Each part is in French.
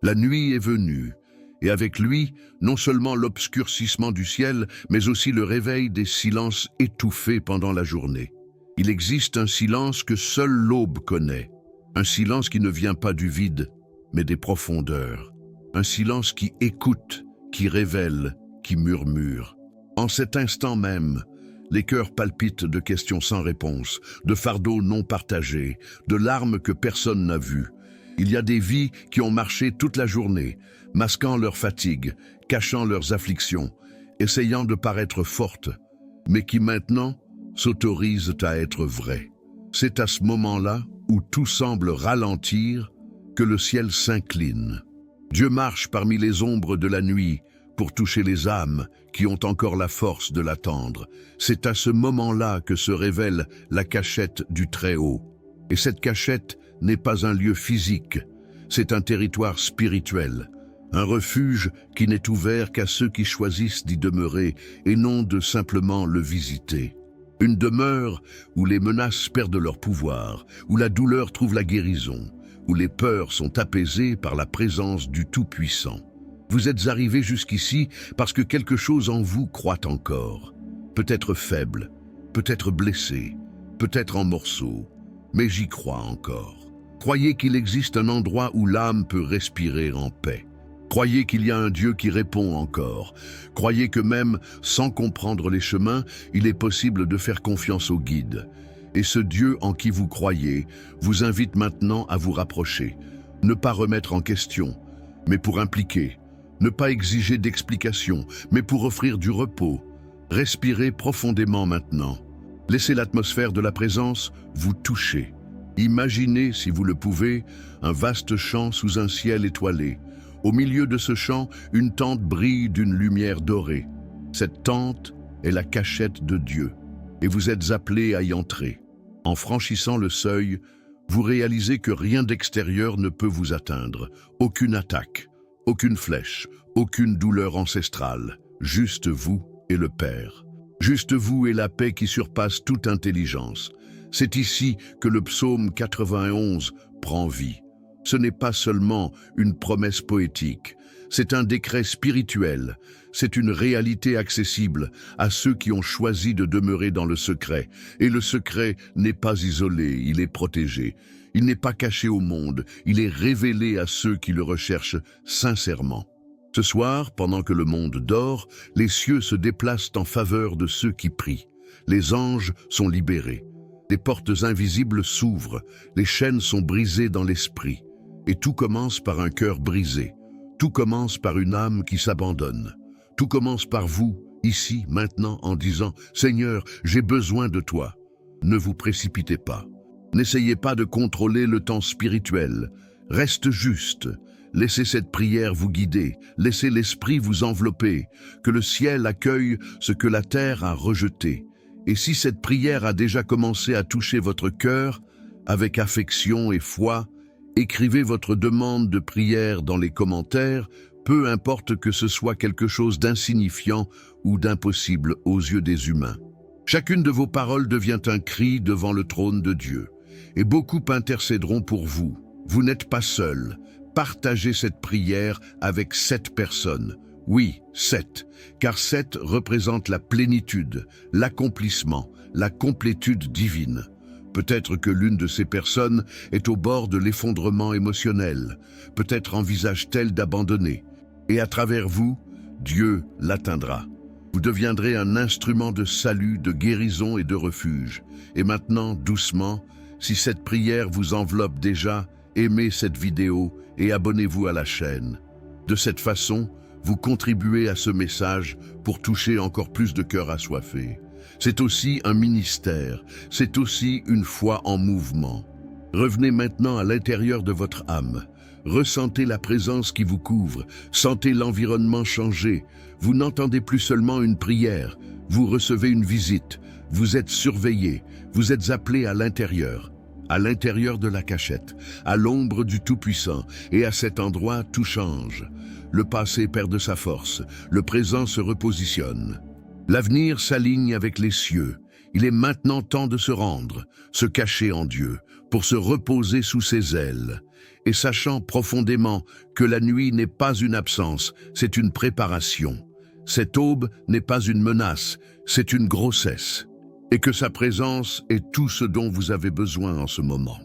La nuit est venue, et avec lui, non seulement l'obscurcissement du ciel, mais aussi le réveil des silences étouffés pendant la journée. Il existe un silence que seule l'aube connaît, un silence qui ne vient pas du vide, mais des profondeurs, un silence qui écoute, qui révèle, qui murmure. En cet instant même, les cœurs palpitent de questions sans réponse, de fardeaux non partagés, de larmes que personne n'a vues. Il y a des vies qui ont marché toute la journée, masquant leur fatigue, cachant leurs afflictions, essayant de paraître fortes, mais qui maintenant s'autorisent à être vraies. C'est à ce moment-là où tout semble ralentir que le ciel s'incline. Dieu marche parmi les ombres de la nuit pour toucher les âmes qui ont encore la force de l'attendre. C'est à ce moment-là que se révèle la cachette du Très-Haut. Et cette cachette n'est pas un lieu physique, c'est un territoire spirituel, un refuge qui n'est ouvert qu'à ceux qui choisissent d'y demeurer et non de simplement le visiter. Une demeure où les menaces perdent leur pouvoir, où la douleur trouve la guérison, où les peurs sont apaisées par la présence du Tout-Puissant. Vous êtes arrivé jusqu'ici parce que quelque chose en vous croit encore. Peut-être faible, peut-être blessé, peut-être en morceaux, mais j'y crois encore. Croyez qu'il existe un endroit où l'âme peut respirer en paix. Croyez qu'il y a un Dieu qui répond encore. Croyez que même sans comprendre les chemins, il est possible de faire confiance au guide. Et ce Dieu en qui vous croyez vous invite maintenant à vous rapprocher. Ne pas remettre en question, mais pour impliquer. Ne pas exiger d'explications, mais pour offrir du repos. Respirez profondément maintenant. Laissez l'atmosphère de la présence vous toucher. Imaginez, si vous le pouvez, un vaste champ sous un ciel étoilé. Au milieu de ce champ, une tente brille d'une lumière dorée. Cette tente est la cachette de Dieu, et vous êtes appelés à y entrer. En franchissant le seuil, vous réalisez que rien d'extérieur ne peut vous atteindre. Aucune attaque, aucune flèche, aucune douleur ancestrale. Juste vous et le Père. Juste vous et la paix qui surpasse toute intelligence. C'est ici que le psaume 91 prend vie. Ce n'est pas seulement une promesse poétique, c'est un décret spirituel, c'est une réalité accessible à ceux qui ont choisi de demeurer dans le secret. Et le secret n'est pas isolé, il est protégé. Il n'est pas caché au monde, il est révélé à ceux qui le recherchent sincèrement. Ce soir, pendant que le monde dort, les cieux se déplacent en faveur de ceux qui prient. Les anges sont libérés. Les portes invisibles s'ouvrent, les chaînes sont brisées dans l'esprit. Et tout commence par un cœur brisé. Tout commence par une âme qui s'abandonne. Tout commence par vous, ici, maintenant, en disant « Seigneur, j'ai besoin de toi ». Ne vous précipitez pas. N'essayez pas de contrôler le temps spirituel. Reste juste. Laissez cette prière vous guider. Laissez l'esprit vous envelopper. Que le ciel accueille ce que la terre a rejeté. Et si cette prière a déjà commencé à toucher votre cœur, avec affection et foi, écrivez votre demande de prière dans les commentaires, peu importe que ce soit quelque chose d'insignifiant ou d'impossible aux yeux des humains. Chacune de vos paroles devient un cri devant le trône de Dieu, et beaucoup intercéderont pour vous. Vous n'êtes pas seul. Partagez cette prière avec 7 personnes. Oui, 7, car 7 représente la plénitude, l'accomplissement, la complétude divine. Peut-être que l'une de ces personnes est au bord de l'effondrement émotionnel, peut-être envisage-t-elle d'abandonner. Et à travers vous, Dieu l'atteindra. Vous deviendrez un instrument de salut, de guérison et de refuge. Et maintenant, doucement, si cette prière vous enveloppe déjà, aimez cette vidéo et abonnez-vous à la chaîne. De cette façon, vous contribuez à ce message pour toucher encore plus de cœurs assoiffés. C'est aussi un ministère, c'est aussi une foi en mouvement. Revenez maintenant à l'intérieur de votre âme. Ressentez la présence qui vous couvre, sentez l'environnement changer. Vous n'entendez plus seulement une prière, vous recevez une visite, vous êtes surveillé, vous êtes appelé à l'intérieur de la cachette, à l'ombre du Tout-Puissant, et à cet endroit tout change. Le passé perd de sa force, le présent se repositionne. L'avenir s'aligne avec les cieux. Il est maintenant temps de se rendre, se cacher en Dieu, pour se reposer sous ses ailes. et sachant profondément que la nuit n'est pas une absence, c'est une préparation. Cette aube n'est pas une menace, c'est une grossesse. Et que sa présence est tout ce dont vous avez besoin en ce moment.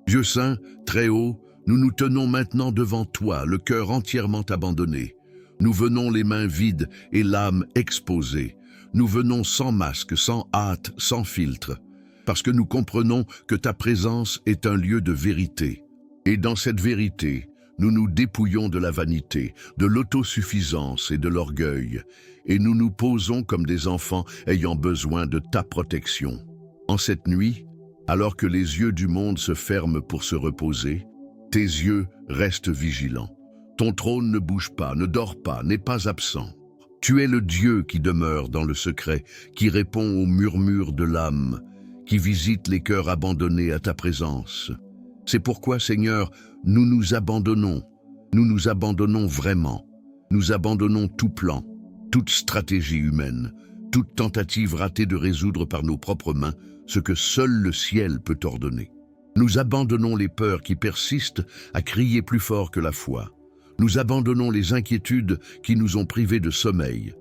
Dieu saint, très haut, nous nous tenons maintenant devant toi, le cœur entièrement abandonné. Nous venons les mains vides et l'âme exposée. Nous venons sans masque, sans hâte, sans filtre, parce que nous comprenons que ta présence est un lieu de vérité. Et dans cette vérité, nous nous dépouillons de la vanité, de l'autosuffisance et de l'orgueil, et nous nous posons comme des enfants ayant besoin de ta protection. En cette nuit, alors que les yeux du monde se ferment pour se reposer, tes yeux restent vigilants. Ton trône ne bouge pas, ne dort pas, n'est pas absent. Tu es le Dieu qui demeure dans le secret, qui répond aux murmures de l'âme, qui visite les cœurs abandonnés à ta présence. C'est pourquoi, Seigneur, nous nous abandonnons vraiment. Nous abandonnons tout plan, toute stratégie humaine, toute tentative ratée de résoudre par nos propres mains ce que seul le ciel peut ordonner. Nous abandonnons les peurs qui persistent à crier plus fort que la foi. Nous abandonnons les inquiétudes qui nous ont privés de sommeil.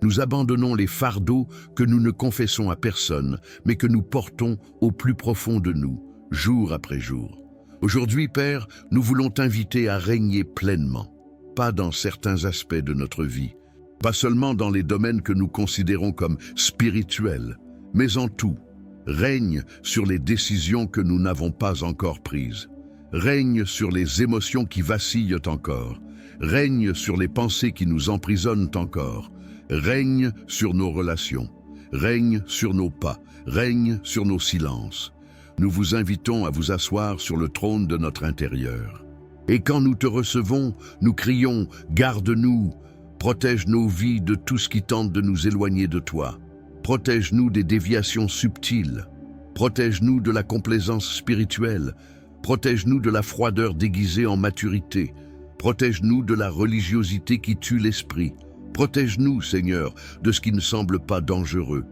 Nous abandonnons les fardeaux que nous ne confessons à personne, mais que nous portons au plus profond de nous, jour après jour. Aujourd'hui, Père, nous voulons t'inviter à régner pleinement, pas dans certains aspects de notre vie, pas seulement dans les domaines que nous considérons comme spirituels, mais en tout. Règne sur les décisions que nous n'avons pas encore prises. Règne sur les émotions qui vacillent encore. Règne sur les pensées qui nous emprisonnent encore. Règne sur nos relations. Règne sur nos pas. Règne sur nos silences. Nous vous invitons à vous asseoir sur le trône de notre intérieur. Et quand nous te recevons, nous crions « Garde-nous !» Protège nos vies de tout ce qui tente de nous éloigner de toi. Protège-nous des déviations subtiles. Protège-nous de la complaisance spirituelle. Protège-nous de la froideur déguisée en maturité. Protège-nous de la religiosité qui tue l'esprit. Protège-nous, Seigneur, de ce qui ne semble pas dangereux,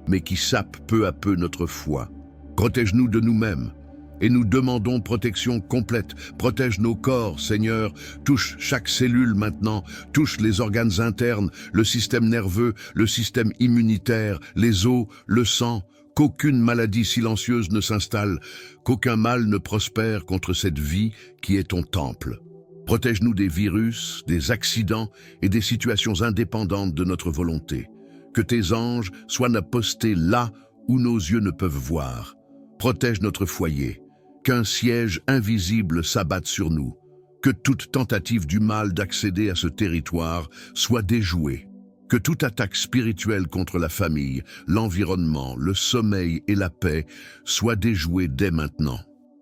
mais qui sape peu à peu notre foi. Protège-nous de nous-mêmes. Et nous demandons protection complète. Protège nos corps, Seigneur. Touche chaque cellule maintenant. Touche les organes internes, le système nerveux, le système immunitaire, les os, le sang. Qu'aucune maladie silencieuse ne s'installe, qu'aucun mal ne prospère contre cette vie qui est ton temple. Protège-nous des virus, des accidents et des situations indépendantes de notre volonté. Que tes anges soient postés là où nos yeux ne peuvent voir. Protège notre foyer. Qu'un siège invisible s'abatte sur nous, que toute tentative du mal d'accéder à ce territoire soit déjouée, que toute attaque spirituelle contre la famille, l'environnement, le sommeil et la paix soit déjouée dès maintenant.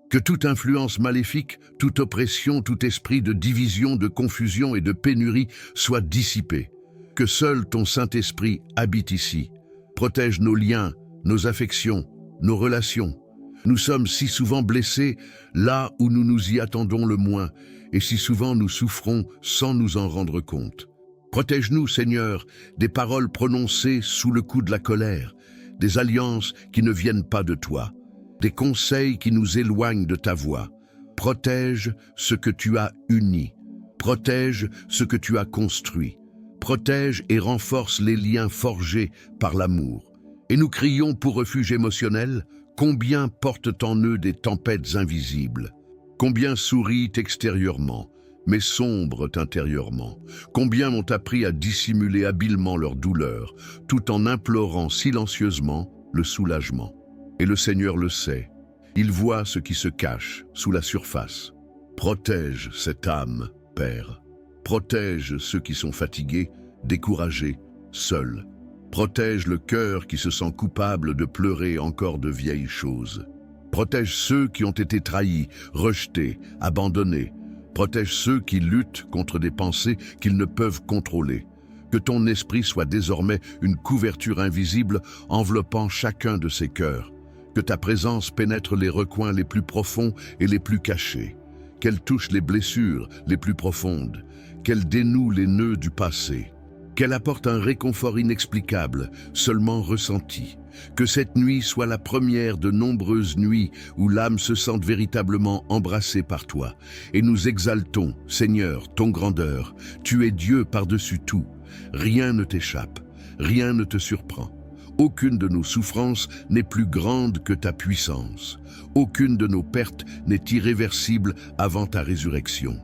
Que toute influence maléfique, toute oppression, tout esprit de division, de confusion et de pénurie soit dissipé. Que seul ton Saint-Esprit habite ici. Protège nos liens, nos affections, nos relations. Nous sommes si souvent blessés là où nous nous y attendons le moins, et si souvent nous souffrons sans nous en rendre compte. Protège-nous, Seigneur, des paroles prononcées sous le coup de la colère, des alliances qui ne viennent pas de toi, des conseils qui nous éloignent de ta voix. Protège ce que tu as uni, protège ce que tu as construit, protège et renforce les liens forgés par l'amour. Et nous crions pour refuge émotionnel. Combien portent en eux des tempêtes invisibles? Combien sourient extérieurement, mais sombrent intérieurement? Combien ont appris à dissimuler habilement leur douleur, tout en implorant silencieusement le soulagement? Et le Seigneur le sait. Il voit ce qui se cache sous la surface. Protège cette âme, Père. Protège ceux qui sont fatigués, découragés, seuls. Protège le cœur qui se sent coupable de pleurer encore de vieilles choses. Protège ceux qui ont été trahis, rejetés, abandonnés. Protège ceux qui luttent contre des pensées qu'ils ne peuvent contrôler. Que ton esprit soit désormais une couverture invisible enveloppant chacun de ces cœurs. Que ta présence pénètre les recoins les plus profonds et les plus cachés. Qu'elle touche les blessures les plus profondes. Qu'elle dénoue les nœuds du passé. qu'elle apporte un réconfort inexplicable, seulement ressenti. Que cette nuit soit la première de nombreuses nuits où l'âme se sente véritablement embrassée par toi. Et nous exaltons, Seigneur, ton grandeur. Tu es Dieu par-dessus tout. Rien ne t'échappe, rien ne te surprend. Aucune de nos souffrances n'est plus grande que ta puissance. Aucune de nos pertes n'est irréversible avant ta résurrection.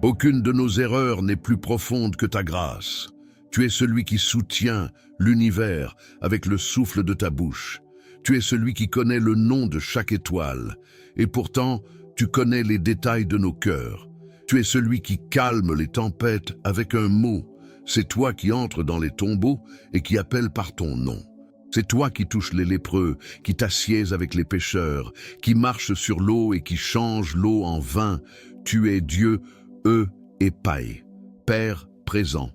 Aucune de nos erreurs n'est plus profonde que ta grâce. Tu es celui qui soutient l'univers avec le souffle de ta bouche. Tu es celui qui connaît le nom de chaque étoile. Et pourtant, tu connais les détails de nos cœurs. Tu es celui qui calme les tempêtes avec un mot. C'est toi qui entres dans les tombeaux et qui appelles par ton nom. C'est toi qui touches les lépreux, qui t'assieds avec les pécheurs, qui marches sur l'eau et qui changes l'eau en vin. Tu es Dieu, et Pai, Père présent,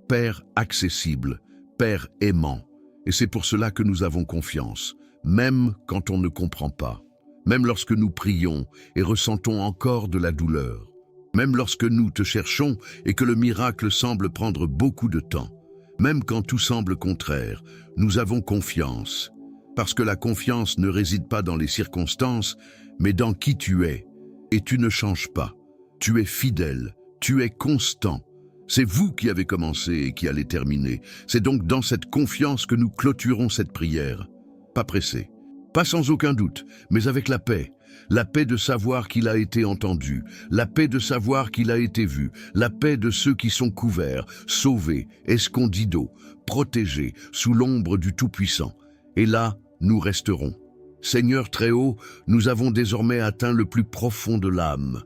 Père accessible, Père aimant. Et c'est pour cela que nous avons confiance, même quand on ne comprend pas, même lorsque nous prions et ressentons encore de la douleur, même lorsque nous te cherchons et que le miracle semble prendre beaucoup de temps, même quand tout semble contraire, nous avons confiance, parce que la confiance ne réside pas dans les circonstances, mais dans qui tu es, et tu ne changes pas. Tu es fidèle, tu es constant. C'est vous qui avez commencé et qui allez terminer. C'est donc dans cette confiance que nous clôturons cette prière. Pas pressé, pas sans aucun doute, mais avec la paix de savoir qu'il a été entendu, la paix de savoir qu'il a été vu, la paix de ceux qui sont couverts, sauvés, escondidos, protégés, sous l'ombre du Tout-Puissant. Et là, nous resterons. Seigneur très haut, nous avons désormais atteint le plus profond de l'âme.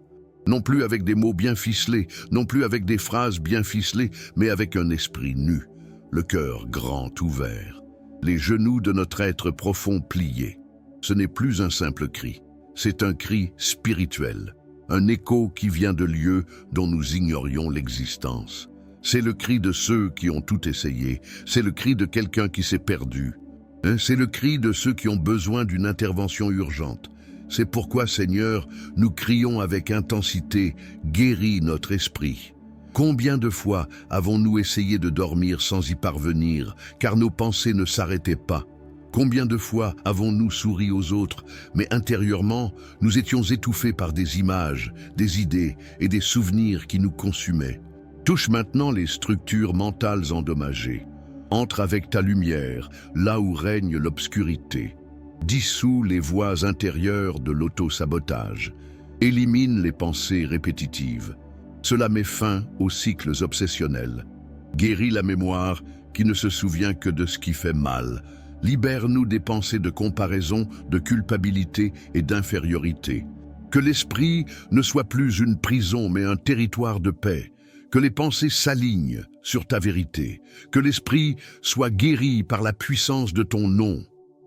Non plus avec des mots bien ficelés, non plus avec des phrases bien ficelées, mais avec un esprit nu, le cœur grand ouvert, les genoux de notre être profond pliés. Ce n'est plus un simple cri, c'est un cri spirituel, un écho qui vient de lieux dont nous ignorions l'existence. C'est le cri de ceux qui ont tout essayé, c'est le cri de quelqu'un qui s'est perdu, c'est le cri de ceux qui ont besoin d'une intervention urgente. C'est pourquoi, Seigneur, nous crions avec intensité, guéris notre esprit. Combien de fois avons-nous essayé de dormir sans y parvenir, car nos pensées ne s'arrêtaient pas? Combien de fois avons-nous souri aux autres, mais intérieurement, nous étions étouffés par des images, des idées et des souvenirs qui nous consumaient? Touche maintenant les structures mentales endommagées. Entre avec ta lumière, là où règne l'obscurité. Dissout les voies intérieures de l'auto-sabotage, élimine les pensées répétitives. Cela met fin aux cycles obsessionnels. Guéris la mémoire qui ne se souvient que de ce qui fait mal. Libère-nous des pensées de comparaison, de culpabilité et d'infériorité. Que l'esprit ne soit plus une prison mais un territoire de paix. Que les pensées s'alignent sur ta vérité. Que l'esprit soit guéri par la puissance de ton nom.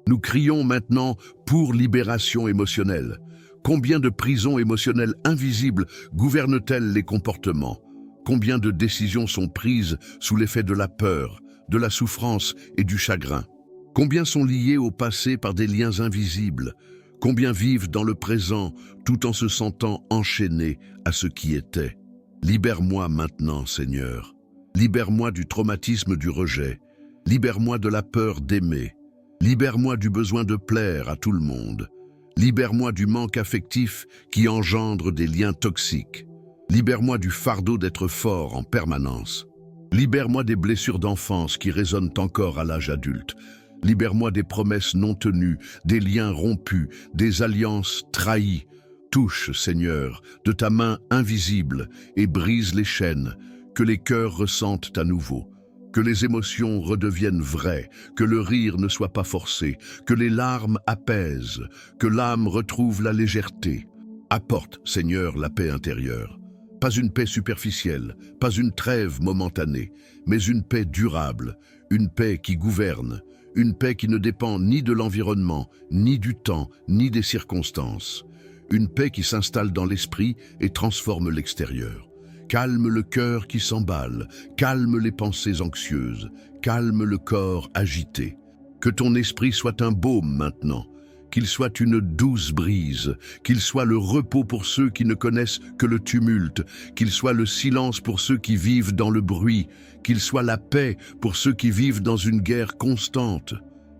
Nous crions maintenant pour libération émotionnelle. Combien de prisons émotionnelles invisibles gouvernent-elles les comportements? Combien de décisions sont prises sous l'effet de la peur, de la souffrance et du chagrin? Combien sont liées au passé par des liens invisibles? Combien vivent dans le présent tout en se sentant enchaînés à ce qui était? Libère-moi maintenant, Seigneur. Libère-moi du traumatisme du rejet. Libère-moi de la peur d'aimer. Libère-moi du besoin de plaire à tout le monde. Libère-moi du manque affectif qui engendre des liens toxiques. Libère-moi du fardeau d'être fort en permanence. Libère-moi des blessures d'enfance qui résonnent encore à l'âge adulte. Libère-moi des promesses non tenues, des liens rompus, des alliances trahies. Touche, Seigneur, de ta main invisible et brise les chaînes, que les cœurs ressentent à nouveau. Que les émotions redeviennent vraies, que le rire ne soit pas forcé, que les larmes apaisent, que l'âme retrouve la légèreté. Apporte, Seigneur, la paix intérieure. Pas une paix superficielle, pas une trêve momentanée, mais une paix durable, une paix qui gouverne, une paix qui ne dépend ni de l'environnement, ni du temps, ni des circonstances. Une paix qui s'installe dans l'esprit et transforme l'extérieur. Calme le cœur qui s'emballe, calme les pensées anxieuses, calme le corps agité. Que ton esprit soit un baume maintenant, qu'il soit une douce brise, qu'il soit le repos pour ceux qui ne connaissent que le tumulte, qu'il soit le silence pour ceux qui vivent dans le bruit, qu'il soit la paix pour ceux qui vivent dans une guerre constante.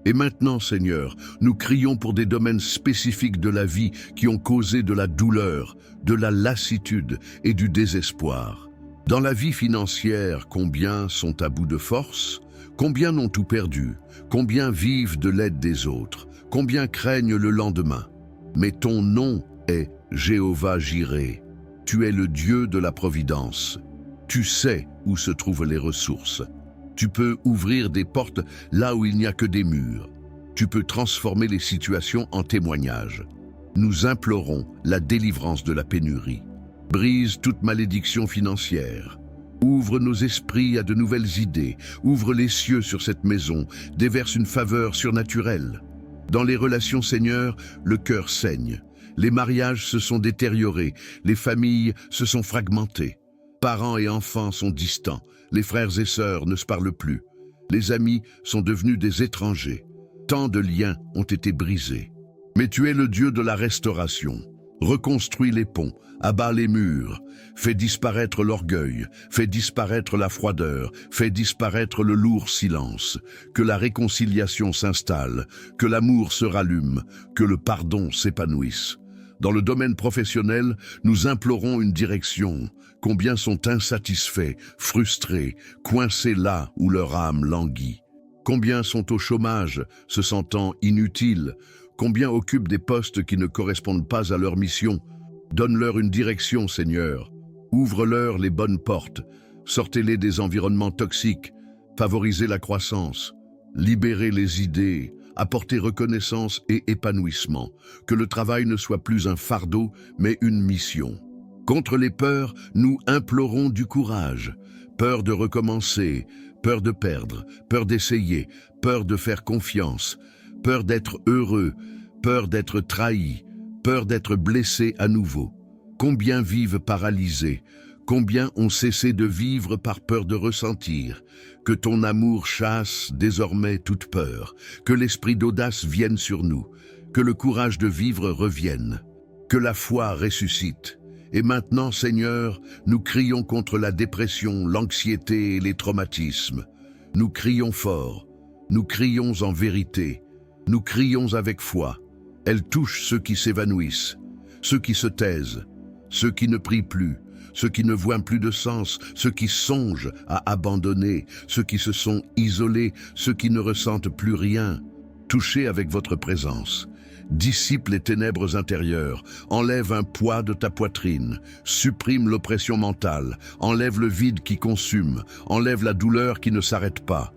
Et maintenant, Seigneur, nous crions pour des domaines spécifiques de la vie qui ont causé de la douleur, de la lassitude et du désespoir. Dans la vie financière, combien sont à bout de force? Combien n'ont tout perdu? Combien vivent de l'aide des autres? Combien craignent le lendemain? Mais ton nom est Jéhovah Jireh. Tu es le Dieu de la providence. Tu sais où se trouvent les ressources. Tu peux ouvrir des portes là où il n'y a que des murs. Tu peux transformer les situations en témoignages. Nous implorons la délivrance de la pénurie. Brise toute malédiction financière. Ouvre nos esprits à de nouvelles idées. Ouvre les cieux sur cette maison. Déverse une faveur surnaturelle. Dans les relations, Seigneur, le cœur saigne. Les mariages se sont détériorés. Les familles se sont fragmentées. Parents et enfants sont distants. Les frères et sœurs ne se parlent plus. Les amis sont devenus des étrangers. Tant de liens ont été brisés. Mais tu es le Dieu de la restauration. Reconstruis les ponts, abat les murs, fais disparaître l'orgueil, fais disparaître la froideur, fais disparaître le lourd silence, que la réconciliation s'installe, que l'amour se rallume, que le pardon s'épanouisse. Dans le domaine professionnel, nous implorons une direction. Combien sont insatisfaits, frustrés, coincés là où leur âme languit? Combien sont au chômage, se sentant inutiles? Combien occupent des postes qui ne correspondent pas à leur mission? Donne-leur une direction, Seigneur. Ouvre-leur les bonnes portes. Sortez-les des environnements toxiques. Favorisez la croissance. Libérez les idées. Apportez reconnaissance et épanouissement. Que le travail ne soit plus un fardeau, mais une mission. Contre les peurs, nous implorons du courage. Peur de recommencer, peur de perdre, peur d'essayer, peur de faire confiance, peur d'être heureux, peur d'être trahi, peur d'être blessé à nouveau. Combien vivent paralysés? Combien ont cessé de vivre par peur de ressentir? Que ton amour chasse désormais toute peur, que l'esprit d'audace vienne sur nous, que le courage de vivre revienne, que la foi ressuscite. Et maintenant, Seigneur, nous crions contre la dépression, l'anxiété et les traumatismes. Nous crions fort, nous crions en vérité, nous crions avec foi. Elle touche ceux qui s'évanouissent, ceux qui se taisent, ceux qui ne prient plus, ceux qui ne voient plus de sens, ceux qui songent à abandonner, ceux qui se sont isolés, ceux qui ne ressentent plus rien. Touchez avec votre présence. Dissipe les ténèbres intérieures, enlève un poids de ta poitrine, supprime l'oppression mentale, enlève le vide qui consume, enlève la douleur qui ne s'arrête pas.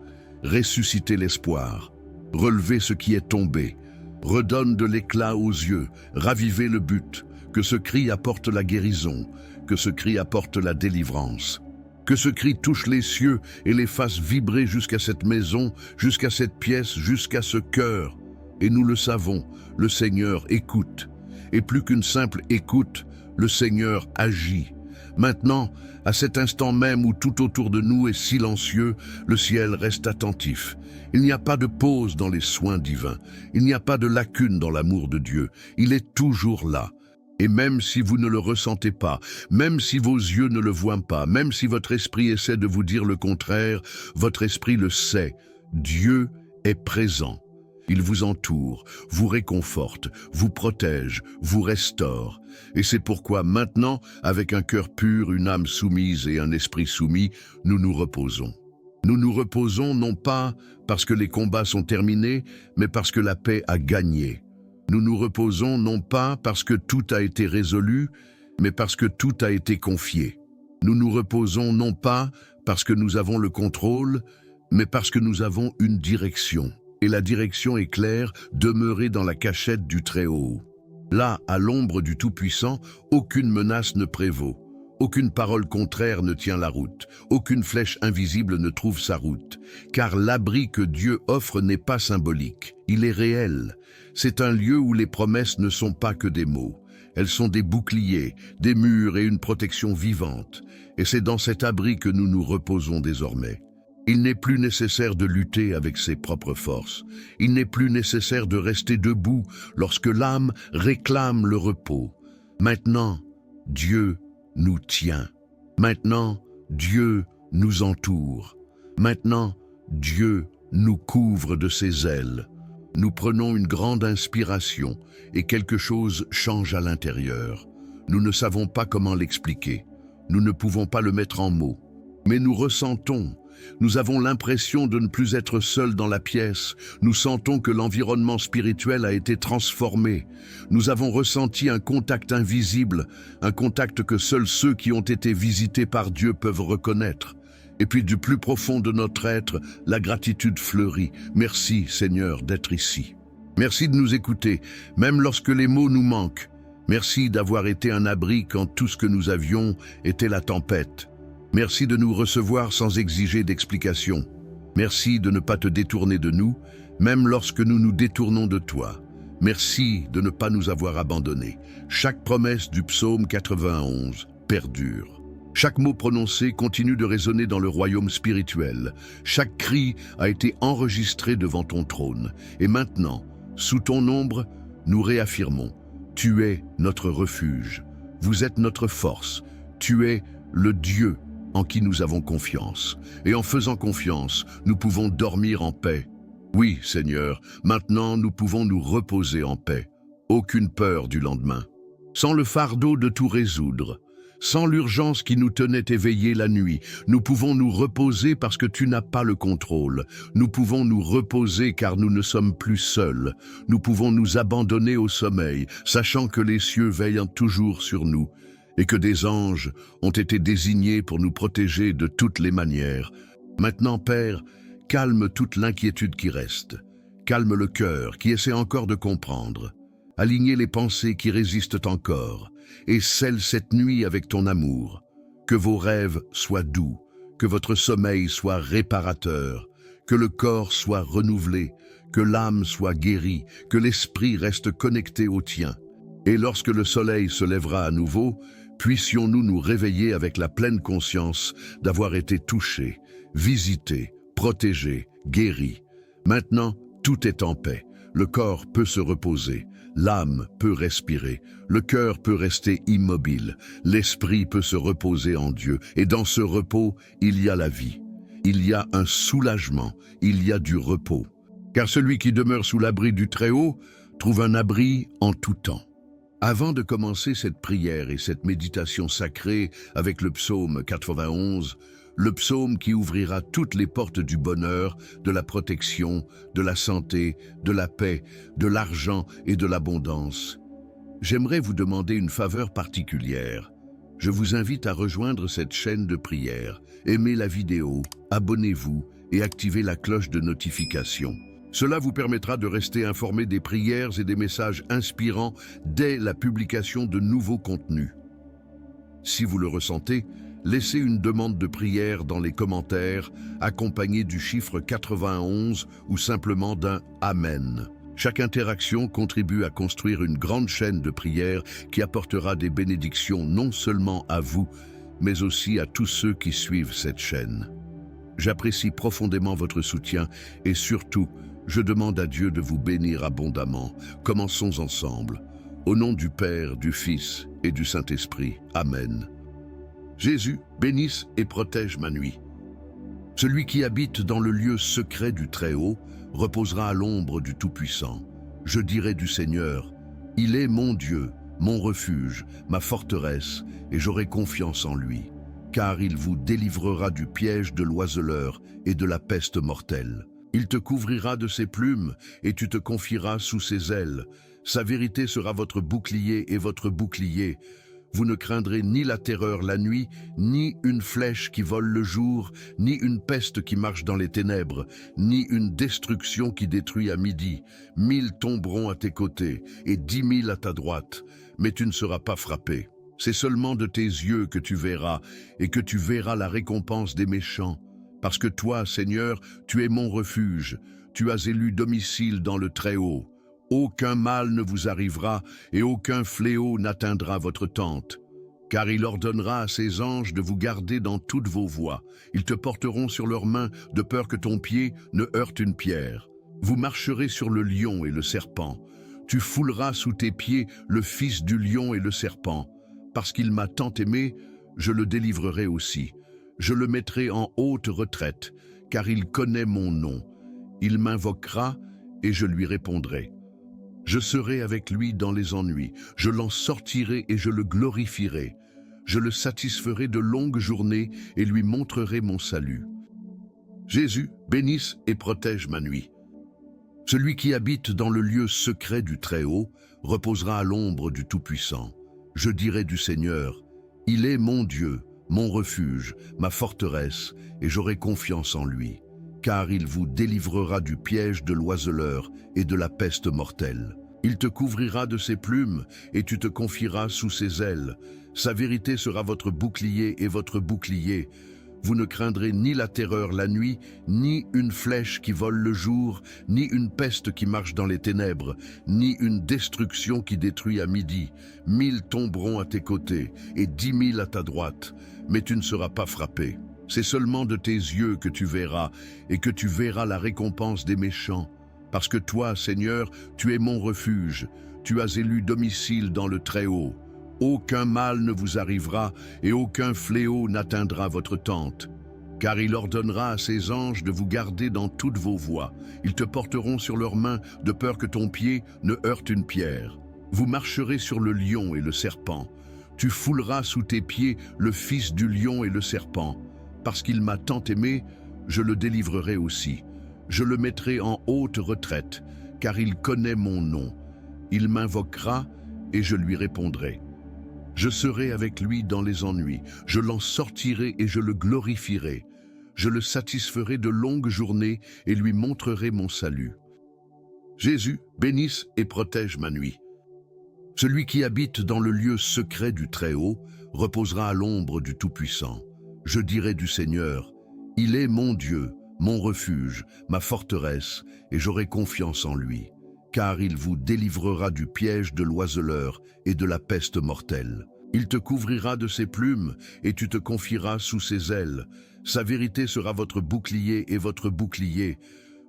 Ressuscitez l'espoir, relevez ce qui est tombé, redonne de l'éclat aux yeux, ravivez le but, que ce cri apporte la guérison, que ce cri apporte la délivrance. Que ce cri touche les cieux et les fasse vibrer jusqu'à cette maison, jusqu'à cette pièce, jusqu'à ce cœur. Et nous le savons, le Seigneur écoute. Et plus qu'une simple écoute, le Seigneur agit. Maintenant, à cet instant même où tout autour de nous est silencieux, le ciel reste attentif. Il n'y a pas de pause dans les soins divins. Il n'y a pas de lacune dans l'amour de Dieu. Il est toujours là. Et même si vous ne le ressentez pas, même si vos yeux ne le voient pas, même si votre esprit essaie de vous dire le contraire, votre esprit le sait. Dieu est présent. Il vous entoure, vous réconforte, vous protège, vous restaure. Et c'est pourquoi maintenant, avec un cœur pur, une âme soumise et un esprit soumis, nous nous reposons. Nous nous reposons non pas parce que les combats sont terminés, mais parce que la paix a gagné. Nous nous reposons non pas parce que tout a été résolu, mais parce que tout a été confié. Nous nous reposons non pas parce que nous avons le contrôle, mais parce que nous avons une direction. Et la direction est claire, demeurer dans la cachette du Très-Haut. Là, à l'ombre du Tout-Puissant, aucune menace ne prévaut. Aucune parole contraire ne tient la route. Aucune flèche invisible ne trouve sa route. Car l'abri que Dieu offre n'est pas symbolique. Il est réel. C'est un lieu où les promesses ne sont pas que des mots. Elles sont des boucliers, des murs et une protection vivante. Et c'est dans cet abri que nous nous reposons désormais. Il n'est plus nécessaire de lutter avec ses propres forces. Il n'est plus nécessaire de rester debout lorsque l'âme réclame le repos. Maintenant, Dieu nous tient. Maintenant, Dieu nous entoure. Maintenant, Dieu nous couvre de ses ailes. Nous prenons une grande inspiration et quelque chose change à l'intérieur. Nous ne savons pas comment l'expliquer. Nous ne pouvons pas le mettre en mots. Mais nous ressentons. Nous avons l'impression de ne plus être seuls dans la pièce. Nous sentons que l'environnement spirituel a été transformé. Nous avons ressenti un contact invisible, un contact que seuls ceux qui ont été visités par Dieu peuvent reconnaître. Et puis du plus profond de notre être, la gratitude fleurit. Merci Seigneur d'être ici. Merci de nous écouter, même lorsque les mots nous manquent. Merci d'avoir été un abri quand tout ce que nous avions était la tempête. Merci de nous recevoir sans exiger d'explication. Merci de ne pas te détourner de nous, même lorsque nous nous détournons de toi. Merci de ne pas nous avoir abandonnés. Chaque promesse du psaume 91 perdure. Chaque mot prononcé continue de résonner dans le royaume spirituel. Chaque cri a été enregistré devant ton trône. Et maintenant, sous ton ombre, nous réaffirmons. Tu es notre refuge. Vous êtes notre force. Tu es le Dieu en qui nous avons confiance. Et en faisant confiance, nous pouvons dormir en paix. Oui, Seigneur, maintenant nous pouvons nous reposer en paix. Aucune peur du lendemain. Sans le fardeau de tout résoudre, sans l'urgence qui nous tenait éveillés la nuit, nous pouvons nous reposer parce que tu n'as pas le contrôle. Nous pouvons nous reposer car nous ne sommes plus seuls. Nous pouvons nous abandonner au sommeil, sachant que les cieux veillent toujours sur nous et que des anges ont été désignés pour nous protéger de toutes les manières. Maintenant, Père, calme toute l'inquiétude qui reste. Calme le cœur qui essaie encore de comprendre. Alignez les pensées qui résistent encore et scelle cette nuit avec ton amour. Que vos rêves soient doux, que votre sommeil soit réparateur, que le corps soit renouvelé, que l'âme soit guérie, que l'esprit reste connecté au tien. Et lorsque le soleil se lèvera à nouveau, puissions-nous nous réveiller avec la pleine conscience d'avoir été touchés, visités, protégés, guéris. Maintenant, tout est en paix. Le corps peut se reposer, l'âme peut respirer, le cœur peut rester immobile, l'esprit peut se reposer en Dieu. Et dans ce repos, il y a la vie. Il y a un soulagement, il y a du repos. Car celui qui demeure sous l'abri du Très-Haut trouve un abri en tout temps. Avant de commencer cette prière et cette méditation sacrée avec le psaume 91, le psaume qui ouvrira toutes les portes du bonheur, de la protection, de la santé, de la paix, de l'argent et de l'abondance, j'aimerais vous demander une faveur particulière. Je vous invite à rejoindre cette chaîne de prière, aimez la vidéo, abonnez-vous et activez la cloche de notification. Cela vous permettra de rester informé des prières et des messages inspirants dès la publication de nouveaux contenus. Si vous le ressentez, laissez une demande de prière dans les commentaires, accompagnée du chiffre 91 ou simplement d'un « Amen ». Chaque interaction contribue à construire une grande chaîne de prière qui apportera des bénédictions non seulement à vous, mais aussi à tous ceux qui suivent cette chaîne. J'apprécie profondément votre soutien et surtout, je demande à Dieu de vous bénir abondamment. Commençons ensemble. Au nom du Père, du Fils et du Saint-Esprit. Amen. Jésus, bénisse et protège ma nuit. Celui qui habite dans le lieu secret du Très-Haut reposera à l'ombre du Tout-Puissant. Je dirai du Seigneur, il est mon Dieu, mon refuge, ma forteresse, et j'aurai confiance en lui, car il vous délivrera du piège de l'oiseleur et de la peste mortelle. Il te couvrira de ses plumes et tu te confieras sous ses ailes. Sa vérité sera votre bouclier et votre bouclier. Vous ne craindrez ni la terreur la nuit, ni une flèche qui vole le jour, ni une peste qui marche dans les ténèbres, ni une destruction qui détruit à midi. 1000 tomberont à tes côtés et 10 000 à ta droite, mais tu ne seras pas frappé. C'est seulement de tes yeux que tu verras et que tu verras la récompense des méchants. Parce que toi, Seigneur, tu es mon refuge, tu as élu domicile dans le Très-Haut. Aucun mal ne vous arrivera et aucun fléau n'atteindra votre tente. Car il ordonnera à ses anges de vous garder dans toutes vos voies. Ils te porteront sur leurs mains, de peur que ton pied ne heurte une pierre. Vous marcherez sur le lion et le serpent. Tu fouleras sous tes pieds le fils du lion et le serpent. Parce qu'il m'a tant aimé, je le délivrerai aussi. Je le mettrai en haute retraite, car il connaît mon nom. Il m'invoquera et je lui répondrai. Je serai avec lui dans les ennuis. Je l'en sortirai et je le glorifierai. Je le satisferai de longues journées et lui montrerai mon salut. Jésus, bénisse et protège ma nuit. Celui qui habite dans le lieu secret du Très-Haut reposera à l'ombre du Tout-Puissant. Je dirai du Seigneur, il est mon Dieu, mon refuge, ma forteresse, et j'aurai confiance en lui. Car il vous délivrera du piège de l'oiseleur et de la peste mortelle. Il te couvrira de ses plumes et tu te confieras sous ses ailes. Sa vérité sera votre bouclier et votre bouclier. Vous ne craindrez ni la terreur la nuit, ni une flèche qui vole le jour, ni une peste qui marche dans les ténèbres, ni une destruction qui détruit à midi. 1000 tomberont à tes côtés et 10 000 à ta droite, mais tu ne seras pas frappé. C'est seulement de tes yeux que tu verras, et que tu verras la récompense des méchants. Parce que toi, Seigneur, tu es mon refuge, tu as élu domicile dans le Très-Haut. Aucun mal ne vous arrivera, et aucun fléau n'atteindra votre tente. Car il ordonnera à ses anges de vous garder dans toutes vos voies. Ils te porteront sur leurs mains, de peur que ton pied ne heurte une pierre. Vous marcherez sur le lion et le serpent. Tu fouleras sous tes pieds le fils du lion et le serpent. Parce qu'il m'a tant aimé, je le délivrerai aussi. Je le mettrai en haute retraite, car il connaît mon nom. Il m'invoquera et je lui répondrai. Je serai avec lui dans les ennuis. Je l'en sortirai et je le glorifierai. Je le satisferai de longues journées et lui montrerai mon salut. Jésus, bénisse et protège ma nuit. Celui qui habite dans le lieu secret du Très-Haut reposera à l'ombre du Tout-Puissant. Je dirai du Seigneur, il est mon Dieu, mon refuge, ma forteresse, et j'aurai confiance en lui. Car il vous délivrera du piège de l'oiseleur et de la peste mortelle. Il te couvrira de ses plumes et tu te confieras sous ses ailes. Sa vérité sera votre bouclier et votre bouclier.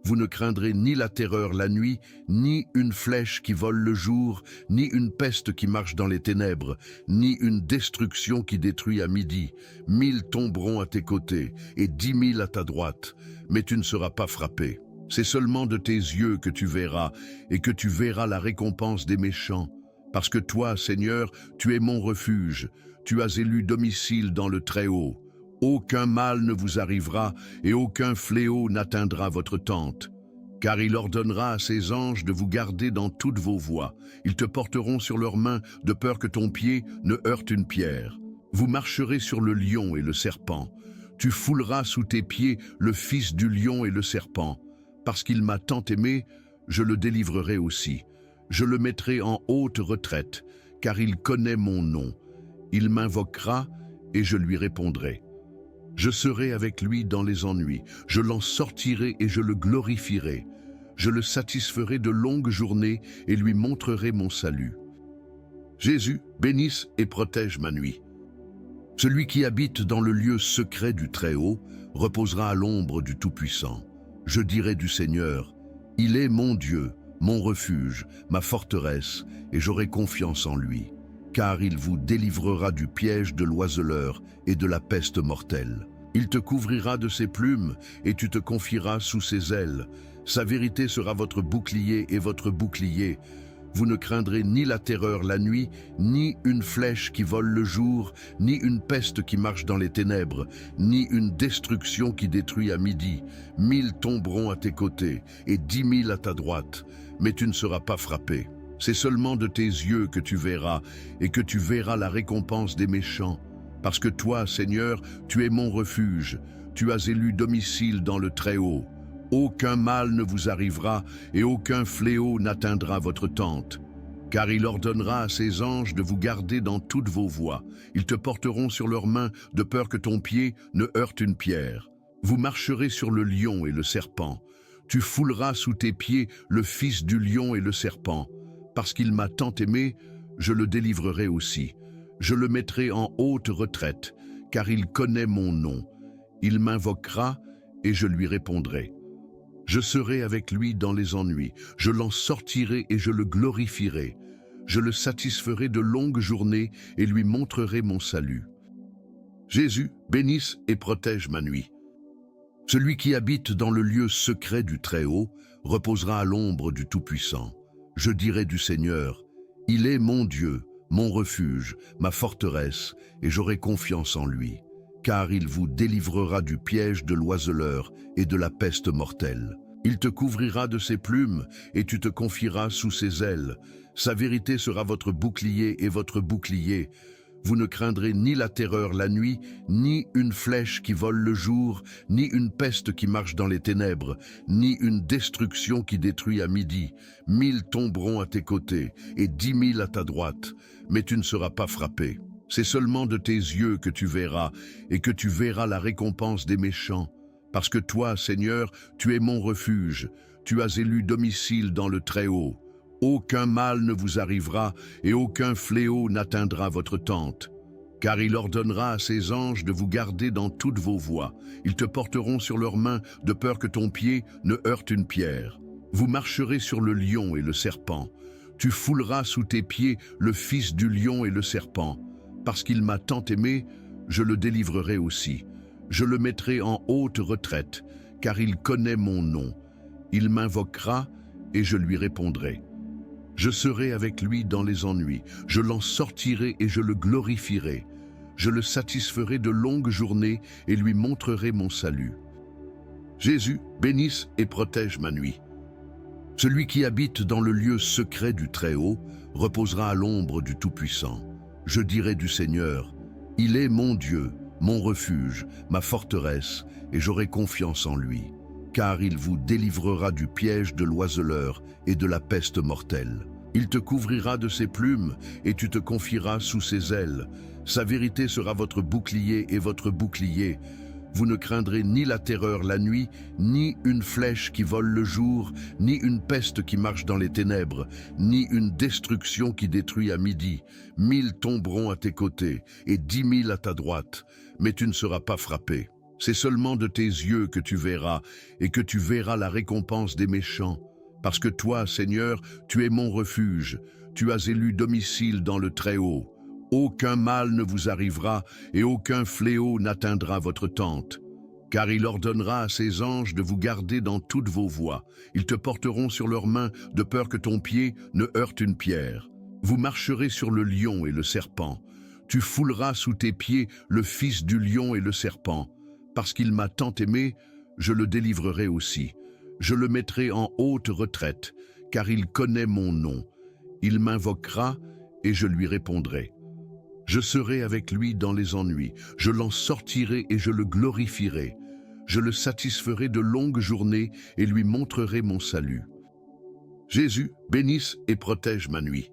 Vous ne craindrez ni la terreur la nuit, ni une flèche qui vole le jour, ni une peste qui marche dans les ténèbres, ni une destruction qui détruit à midi. 1000 tomberont à tes côtés et 10 000 à ta droite, mais tu ne seras pas frappé. C'est seulement de tes yeux que tu verras, et que tu verras la récompense des méchants. Parce que toi, Seigneur, tu es mon refuge, tu as élu domicile dans le Très-Haut. Aucun mal ne vous arrivera, et aucun fléau n'atteindra votre tente. Car il ordonnera à ses anges de vous garder dans toutes vos voies. Ils te porteront sur leurs mains, de peur que ton pied ne heurte une pierre. Vous marcherez sur le lion et le serpent. Tu fouleras sous tes pieds le fils du lion et le serpent. Parce qu'il m'a tant aimé, je le délivrerai aussi. Je le mettrai en haute retraite, car il connaît mon nom. Il m'invoquera et je lui répondrai. Je serai avec lui dans les ennuis. Je l'en sortirai et je le glorifierai. Je le satisferai de longues journées et lui montrerai mon salut. Jésus, bénisse et protège ma nuit. Celui qui habite dans le lieu secret du Très-Haut reposera à l'ombre du Tout-Puissant. Je dirai du Seigneur, il est mon Dieu, mon refuge, ma forteresse, et j'aurai confiance en lui. Car il vous délivrera du piège de l'oiseleur et de la peste mortelle. Il te couvrira de ses plumes et tu te confieras sous ses ailes. Sa vérité sera votre bouclier et votre bouclier. Vous ne craindrez ni la terreur la nuit, ni une flèche qui vole le jour, ni une peste qui marche dans les ténèbres, ni une destruction qui détruit à midi. 1000 tomberont à tes côtés et 10 000 à ta droite, mais tu ne seras pas frappé. C'est seulement de tes yeux que tu verras, et que tu verras la récompense des méchants. Parce que toi, Seigneur, tu es mon refuge, tu as élu domicile dans le Très-Haut. Aucun mal ne vous arrivera, et aucun fléau n'atteindra votre tente. Car il ordonnera à ses anges de vous garder dans toutes vos voies. Ils te porteront sur leurs mains, de peur que ton pied ne heurte une pierre. Vous marcherez sur le lion et le serpent. Tu fouleras sous tes pieds le fils du lion et le serpent. Parce qu'il m'a tant aimé, je le délivrerai aussi. Je le mettrai en haute retraite, car il connaît mon nom. Il m'invoquera et je lui répondrai. Je serai avec lui dans les ennuis, je l'en sortirai et je le glorifierai. Je le satisferai de longues journées et lui montrerai mon salut. Jésus, bénisse et protège ma nuit. Celui qui habite dans le lieu secret du Très-Haut reposera à l'ombre du Tout-Puissant. Je dirai du Seigneur, il est mon Dieu, mon refuge, ma forteresse, et j'aurai confiance en lui, car il vous délivrera du piège de l'oiseleur et de la peste mortelle. Il te couvrira de ses plumes, et tu te confieras sous ses ailes. Sa vérité sera votre bouclier et votre bouclier. Vous ne craindrez ni la terreur la nuit, ni une flèche qui vole le jour, ni une peste qui marche dans les ténèbres, ni une destruction qui détruit à midi. 1000 tomberont à tes côtés, et 10 000 à ta droite, mais tu ne seras pas frappé. C'est seulement de tes yeux que tu verras, et que tu verras la récompense des méchants. Parce que toi, Seigneur, tu es mon refuge, tu as élu domicile dans le Très-Haut. Aucun mal ne vous arrivera et aucun fléau n'atteindra votre tente. Car il ordonnera à ses anges de vous garder dans toutes vos voies. Ils te porteront sur leurs mains de peur que ton pied ne heurte une pierre. Vous marcherez sur le lion et le serpent. Tu fouleras sous tes pieds le fils du lion et le serpent. Parce qu'il m'a tant aimé, je le délivrerai aussi. Je le mettrai en haute retraite, car il connaît mon nom. Il m'invoquera et je lui répondrai. Je serai avec lui dans les ennuis, je l'en sortirai et je le glorifierai. Je le satisferai de longues journées et lui montrerai mon salut. Jésus, bénisse et protège ma nuit. Celui qui habite dans le lieu secret du Très-Haut reposera à l'ombre du Tout-Puissant. Je dirai du Seigneur, il est mon Dieu, mon refuge, ma forteresse, et j'aurai confiance en lui. Car il vous délivrera du piège de l'oiseleur et de la peste mortelle. Il te couvrira de ses plumes, et tu te confieras sous ses ailes. Sa vérité sera votre bouclier et votre bouclier. Vous ne craindrez ni la terreur la nuit, ni une flèche qui vole le jour, ni une peste qui marche dans les ténèbres, ni une destruction qui détruit à midi. 1000 tomberont à tes côtés, et 10 000 à ta droite, mais tu ne seras pas frappé. C'est seulement de tes yeux que tu verras, et que tu verras la récompense des méchants. Parce que toi, Seigneur, tu es mon refuge, tu as élu domicile dans le Très-Haut. Aucun mal ne vous arrivera, et aucun fléau n'atteindra votre tente. Car il ordonnera à ses anges de vous garder dans toutes vos voies. Ils te porteront sur leurs mains, de peur que ton pied ne heurte une pierre. Vous marcherez sur le lion et le serpent. Tu fouleras sous tes pieds le fils du lion et le serpent. Parce qu'il m'a tant aimé, je le délivrerai aussi. Je le mettrai en haute retraite, car il connaît mon nom. Il m'invoquera et je lui répondrai. Je serai avec lui dans les ennuis, je l'en sortirai et je le glorifierai. Je le satisferai de longues journées et lui montrerai mon salut. Jésus, bénisse et protège ma nuit.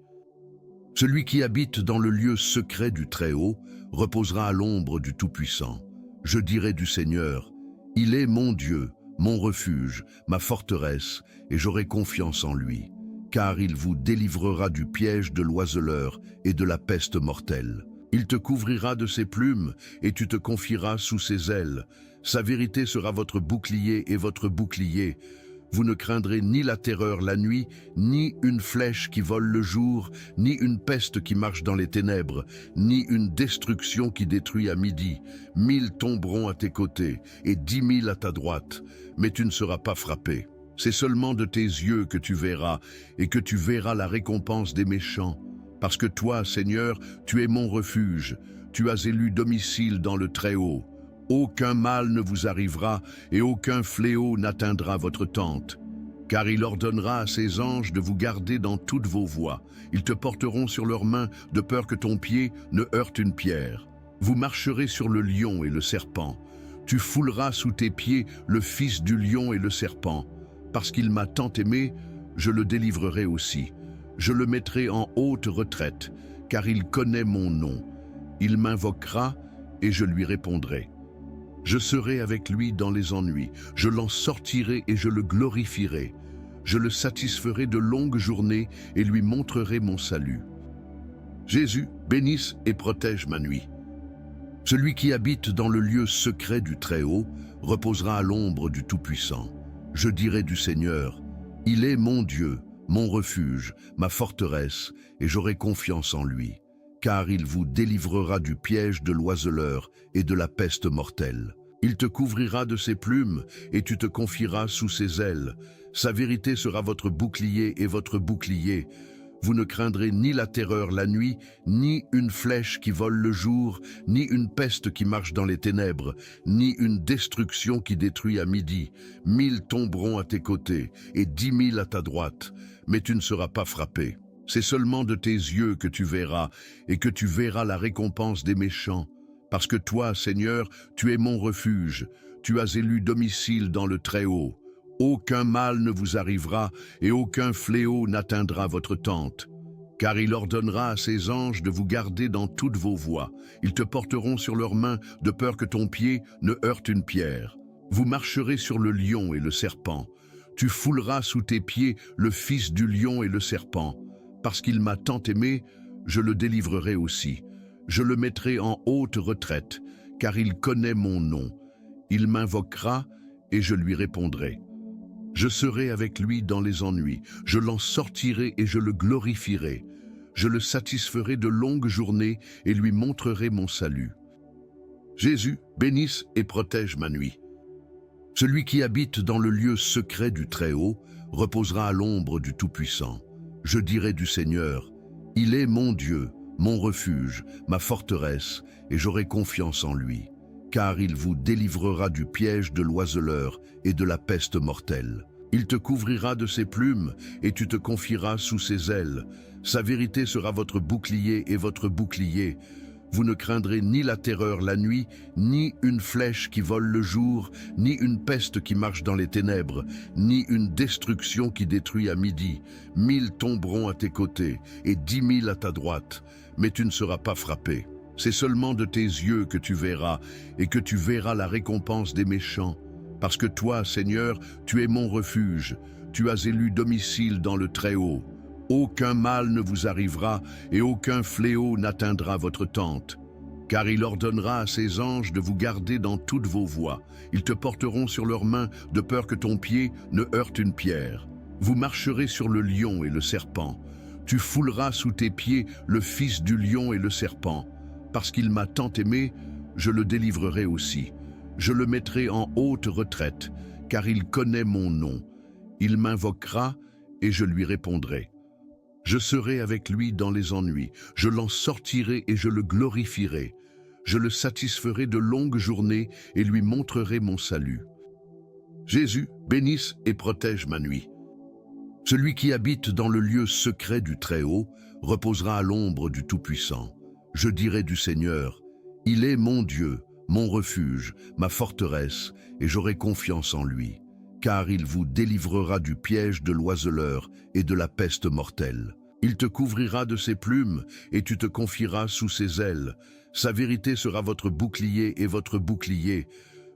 Celui qui habite dans le lieu secret du Très-Haut reposera à l'ombre du Tout-Puissant. Je dirai du Seigneur, il est mon Dieu, mon refuge, ma forteresse, et j'aurai confiance en lui, car il vous délivrera du piège de l'oiseleur et de la peste mortelle. Il te couvrira de ses plumes, et tu te confieras sous ses ailes. Sa vérité sera votre bouclier et votre bouclier. Vous ne craindrez ni la terreur la nuit, ni une flèche qui vole le jour, ni une peste qui marche dans les ténèbres, ni une destruction qui détruit à midi. 1000 tomberont à tes côtés, et 10 000 à ta droite, mais tu ne seras pas frappé. C'est seulement de tes yeux que tu verras, et que tu verras la récompense des méchants. Parce que toi, Seigneur, tu es mon refuge, tu as élu domicile dans le Très-Haut. Aucun mal ne vous arrivera et aucun fléau n'atteindra votre tente. Car il ordonnera à ses anges de vous garder dans toutes vos voies. Ils te porteront sur leurs mains de peur que ton pied ne heurte une pierre. Vous marcherez sur le lion et le serpent. Tu fouleras sous tes pieds le fils du lion et le serpent. Parce qu'il m'a tant aimé, je le délivrerai aussi. Je le mettrai en haute retraite, car il connaît mon nom. Il m'invoquera et je lui répondrai. Je serai avec lui dans les ennuis, je l'en sortirai et je le glorifierai. Je le satisferai de longues journées et lui montrerai mon salut. Jésus, bénisse et protège ma nuit. Celui qui habite dans le lieu secret du Très-Haut reposera à l'ombre du Tout-Puissant. Je dirai du Seigneur, il est mon Dieu, mon refuge, ma forteresse, et j'aurai confiance en lui, car il vous délivrera du piège de l'oiseleur et de la peste mortelle. Il te couvrira de ses plumes, et tu te confieras sous ses ailes. Sa vérité sera votre bouclier et votre bouclier. Vous ne craindrez ni la terreur la nuit, ni une flèche qui vole le jour, ni une peste qui marche dans les ténèbres, ni une destruction qui détruit à midi. 1000 tomberont à tes côtés, et 10 000 à ta droite, mais tu ne seras pas frappé. C'est seulement de tes yeux que tu verras, et que tu verras la récompense des méchants. Parce que toi, Seigneur, tu es mon refuge, tu as élu domicile dans le Très-Haut. Aucun mal ne vous arrivera et aucun fléau n'atteindra votre tente. Car il ordonnera à ses anges de vous garder dans toutes vos voies. Ils te porteront sur leurs mains de peur que ton pied ne heurte une pierre. Vous marcherez sur le lion et le serpent. Tu fouleras sous tes pieds le fils du lion et le serpent. Parce qu'il m'a tant aimé, je le délivrerai aussi. Je le mettrai en haute retraite, car il connaît mon nom. Il m'invoquera et je lui répondrai. Je serai avec lui dans les ennuis, je l'en sortirai et je le glorifierai. Je le satisferai de longues journées et lui montrerai mon salut. Jésus, bénisse et protège ma nuit. Celui qui habite dans le lieu secret du Très-Haut reposera à l'ombre du Tout-Puissant. Je dirai du Seigneur, il est mon Dieu, mon refuge, ma forteresse, et j'aurai confiance en lui. Car il vous délivrera du piège de l'oiseleur et de la peste mortelle. Il te couvrira de ses plumes, et tu te confieras sous ses ailes. Sa vérité sera votre bouclier et votre bouclier. Vous ne craindrez ni la terreur la nuit, ni une flèche qui vole le jour, ni une peste qui marche dans les ténèbres, ni une destruction qui détruit à midi. 1000 tomberont à tes côtés, et 10 000 à ta droite, mais tu ne seras pas frappé. C'est seulement de tes yeux que tu verras, et que tu verras la récompense des méchants. Parce que toi, Seigneur, tu es mon refuge, tu as élu domicile dans le Très-Haut. Aucun mal ne vous arrivera, et aucun fléau n'atteindra votre tente. Car il ordonnera à ses anges de vous garder dans toutes vos voies. Ils te porteront sur leurs mains, de peur que ton pied ne heurte une pierre. Vous marcherez sur le lion et le serpent. Tu fouleras sous tes pieds le fils du lion et le serpent. Parce qu'il m'a tant aimé, je le délivrerai aussi. Je le mettrai en haute retraite, car il connaît mon nom. Il m'invoquera et je lui répondrai. Je serai avec lui dans les ennuis, je l'en sortirai et je le glorifierai. Je le satisferai de longues journées et lui montrerai mon salut. Jésus, bénisse et protège ma nuit. Celui qui habite dans le lieu secret du Très-Haut reposera à l'ombre du Tout-Puissant. Je dirai du Seigneur, il est mon Dieu, mon refuge, ma forteresse, et j'aurai confiance en lui, car il vous délivrera du piège de l'oiseleur et de la peste mortelle. Il te couvrira de ses plumes, et tu te confieras sous ses ailes. Sa vérité sera votre bouclier et votre bouclier.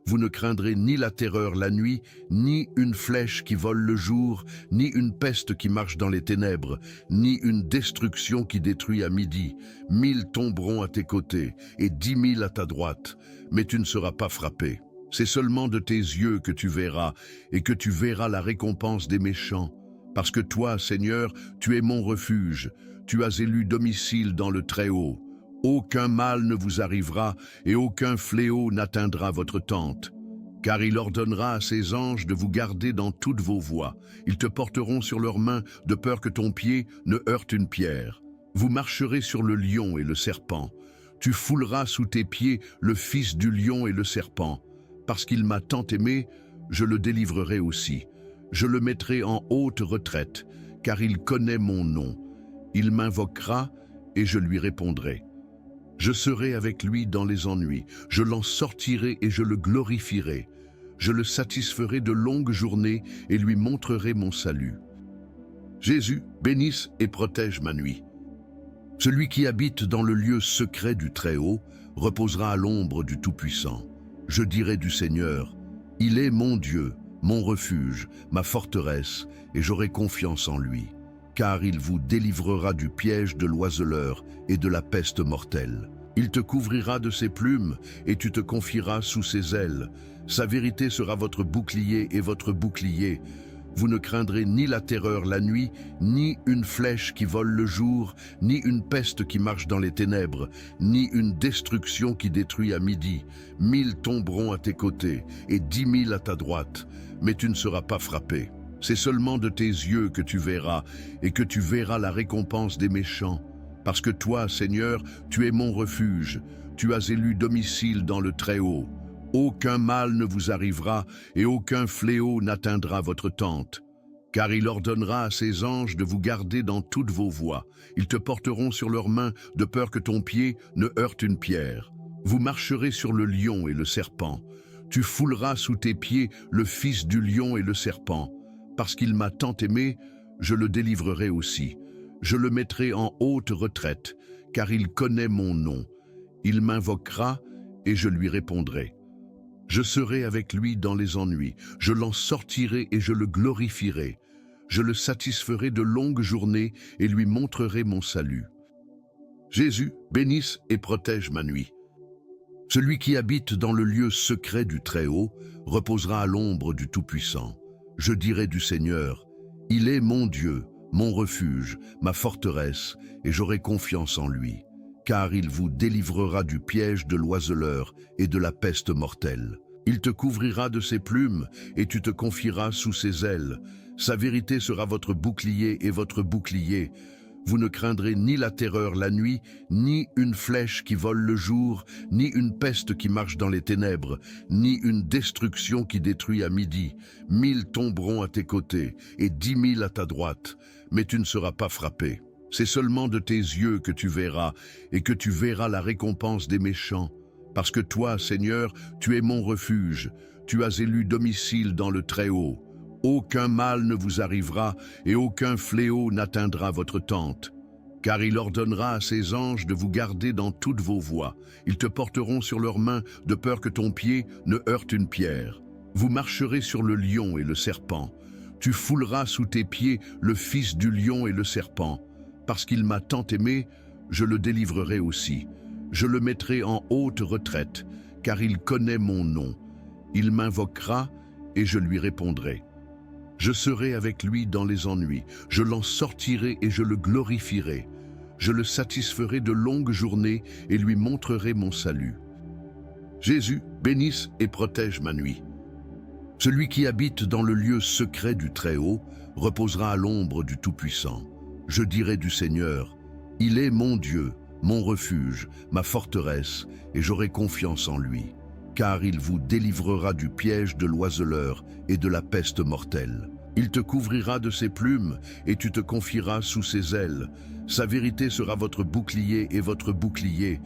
Vous ne craindrez ni la terreur la nuit, ni une flèche qui vole le jour, ni une peste qui marche dans les ténèbres, ni une destruction qui détruit à midi. 1000 tomberont à tes côtés, et 10 000 à ta droite, mais tu ne seras pas frappé. C'est seulement de tes yeux que tu verras, et que tu verras la récompense des méchants. Parce que toi, Seigneur, tu es mon refuge, tu as élu domicile dans le Très-Haut. Aucun mal ne vous arrivera et aucun fléau n'atteindra votre tente. Car il ordonnera à ses anges de vous garder dans toutes vos voies. Ils te porteront sur leurs mains de peur que ton pied ne heurte une pierre. Vous marcherez sur le lion et le serpent. Tu fouleras sous tes pieds le fils du lion et le serpent. Parce qu'il m'a tant aimé, je le délivrerai aussi. Je le mettrai en haute retraite, car il connaît mon nom. Il m'invoquera et je lui répondrai. Je serai avec lui dans les ennuis, je l'en sortirai et je le glorifierai. Je le satisferai de longues journées et lui montrerai mon salut. Jésus, bénisse et protège ma nuit. Celui qui habite dans le lieu secret du Très-Haut reposera à l'ombre du Tout-Puissant. Je dirai du Seigneur, il est mon Dieu, mon refuge, ma forteresse, et j'aurai confiance en lui. car il vous délivrera du piège de l'oiseleur et de la peste mortelle. Il te couvrira de ses plumes, et tu te confieras sous ses ailes. Sa vérité sera votre bouclier et votre bouclier. Vous ne craindrez ni la terreur la nuit, ni une flèche qui vole le jour, ni une peste qui marche dans les ténèbres, ni une destruction qui détruit à midi. 1000 tomberont à tes côtés, et 10 000 à ta droite, mais tu ne seras pas frappé. C'est seulement de tes yeux que tu verras, et que tu verras la récompense des méchants. Parce que toi, Seigneur, tu es mon refuge, tu as élu domicile dans le Très-Haut. Aucun mal ne vous arrivera, et aucun fléau n'atteindra votre tente. Car il ordonnera à ses anges de vous garder dans toutes vos voies. Ils te porteront sur leurs mains, de peur que ton pied ne heurte une pierre. Vous marcherez sur le lion et le serpent. Tu fouleras sous tes pieds le fils du lion et le serpent. Parce qu'il m'a tant aimé, je le délivrerai aussi. Je le mettrai en haute retraite, car il connaît mon nom. Il m'invoquera, et je lui répondrai. Je serai avec lui dans les ennuis. Je l'en sortirai et je le glorifierai. Je le satisferai de longues journées et lui montrerai mon salut. Jésus, bénisse et protège ma nuit. Celui qui habite dans le lieu secret du Très-Haut reposera à l'ombre du Tout-Puissant. Je dirai du Seigneur, il est mon Dieu, mon refuge, ma forteresse, et j'aurai confiance en lui, car il vous délivrera du piège de l'oiseleur et de la peste mortelle. Il te couvrira de ses plumes, et tu te confieras sous ses ailes. Sa vérité sera votre bouclier et votre bouclier. Vous ne craindrez ni la terreur la nuit, ni une flèche qui vole le jour, ni une peste qui marche dans les ténèbres, ni une destruction qui détruit à midi. 1000 tomberont à tes côtés, et 10 000 à ta droite, mais tu ne seras pas frappé. C'est seulement de tes yeux que tu verras, et que tu verras la récompense des méchants. Parce que toi, Seigneur, tu es mon refuge, tu as élu domicile dans le Très-Haut. Aucun mal ne vous arrivera, et aucun fléau n'atteindra votre tente. Car il ordonnera à ses anges de vous garder dans toutes vos voies. Ils te porteront sur leurs mains, de peur que ton pied ne heurte une pierre. Vous marcherez sur le lion et le serpent. Tu fouleras sous tes pieds le fils du lion et le serpent. Parce qu'il m'a tant aimé, je le délivrerai aussi. Je le mettrai en haute retraite, car il connaît mon nom. Il m'invoquera, et je lui répondrai. Je serai avec lui dans les ennuis. Je l'en sortirai et je le glorifierai. Je le satisferai de longues journées et lui montrerai mon salut. Jésus, bénisse et protège ma nuit. Celui qui habite dans le lieu secret du Très-Haut reposera à l'ombre du Tout-Puissant. Je dirai du Seigneur, il est mon Dieu, mon refuge, ma forteresse, et j'aurai confiance en lui. Car il vous délivrera du piège de l'oiseleur et de la peste mortelle. Il te couvrira de ses plumes, et tu te confieras sous ses ailes. Sa vérité sera votre bouclier et votre bouclier.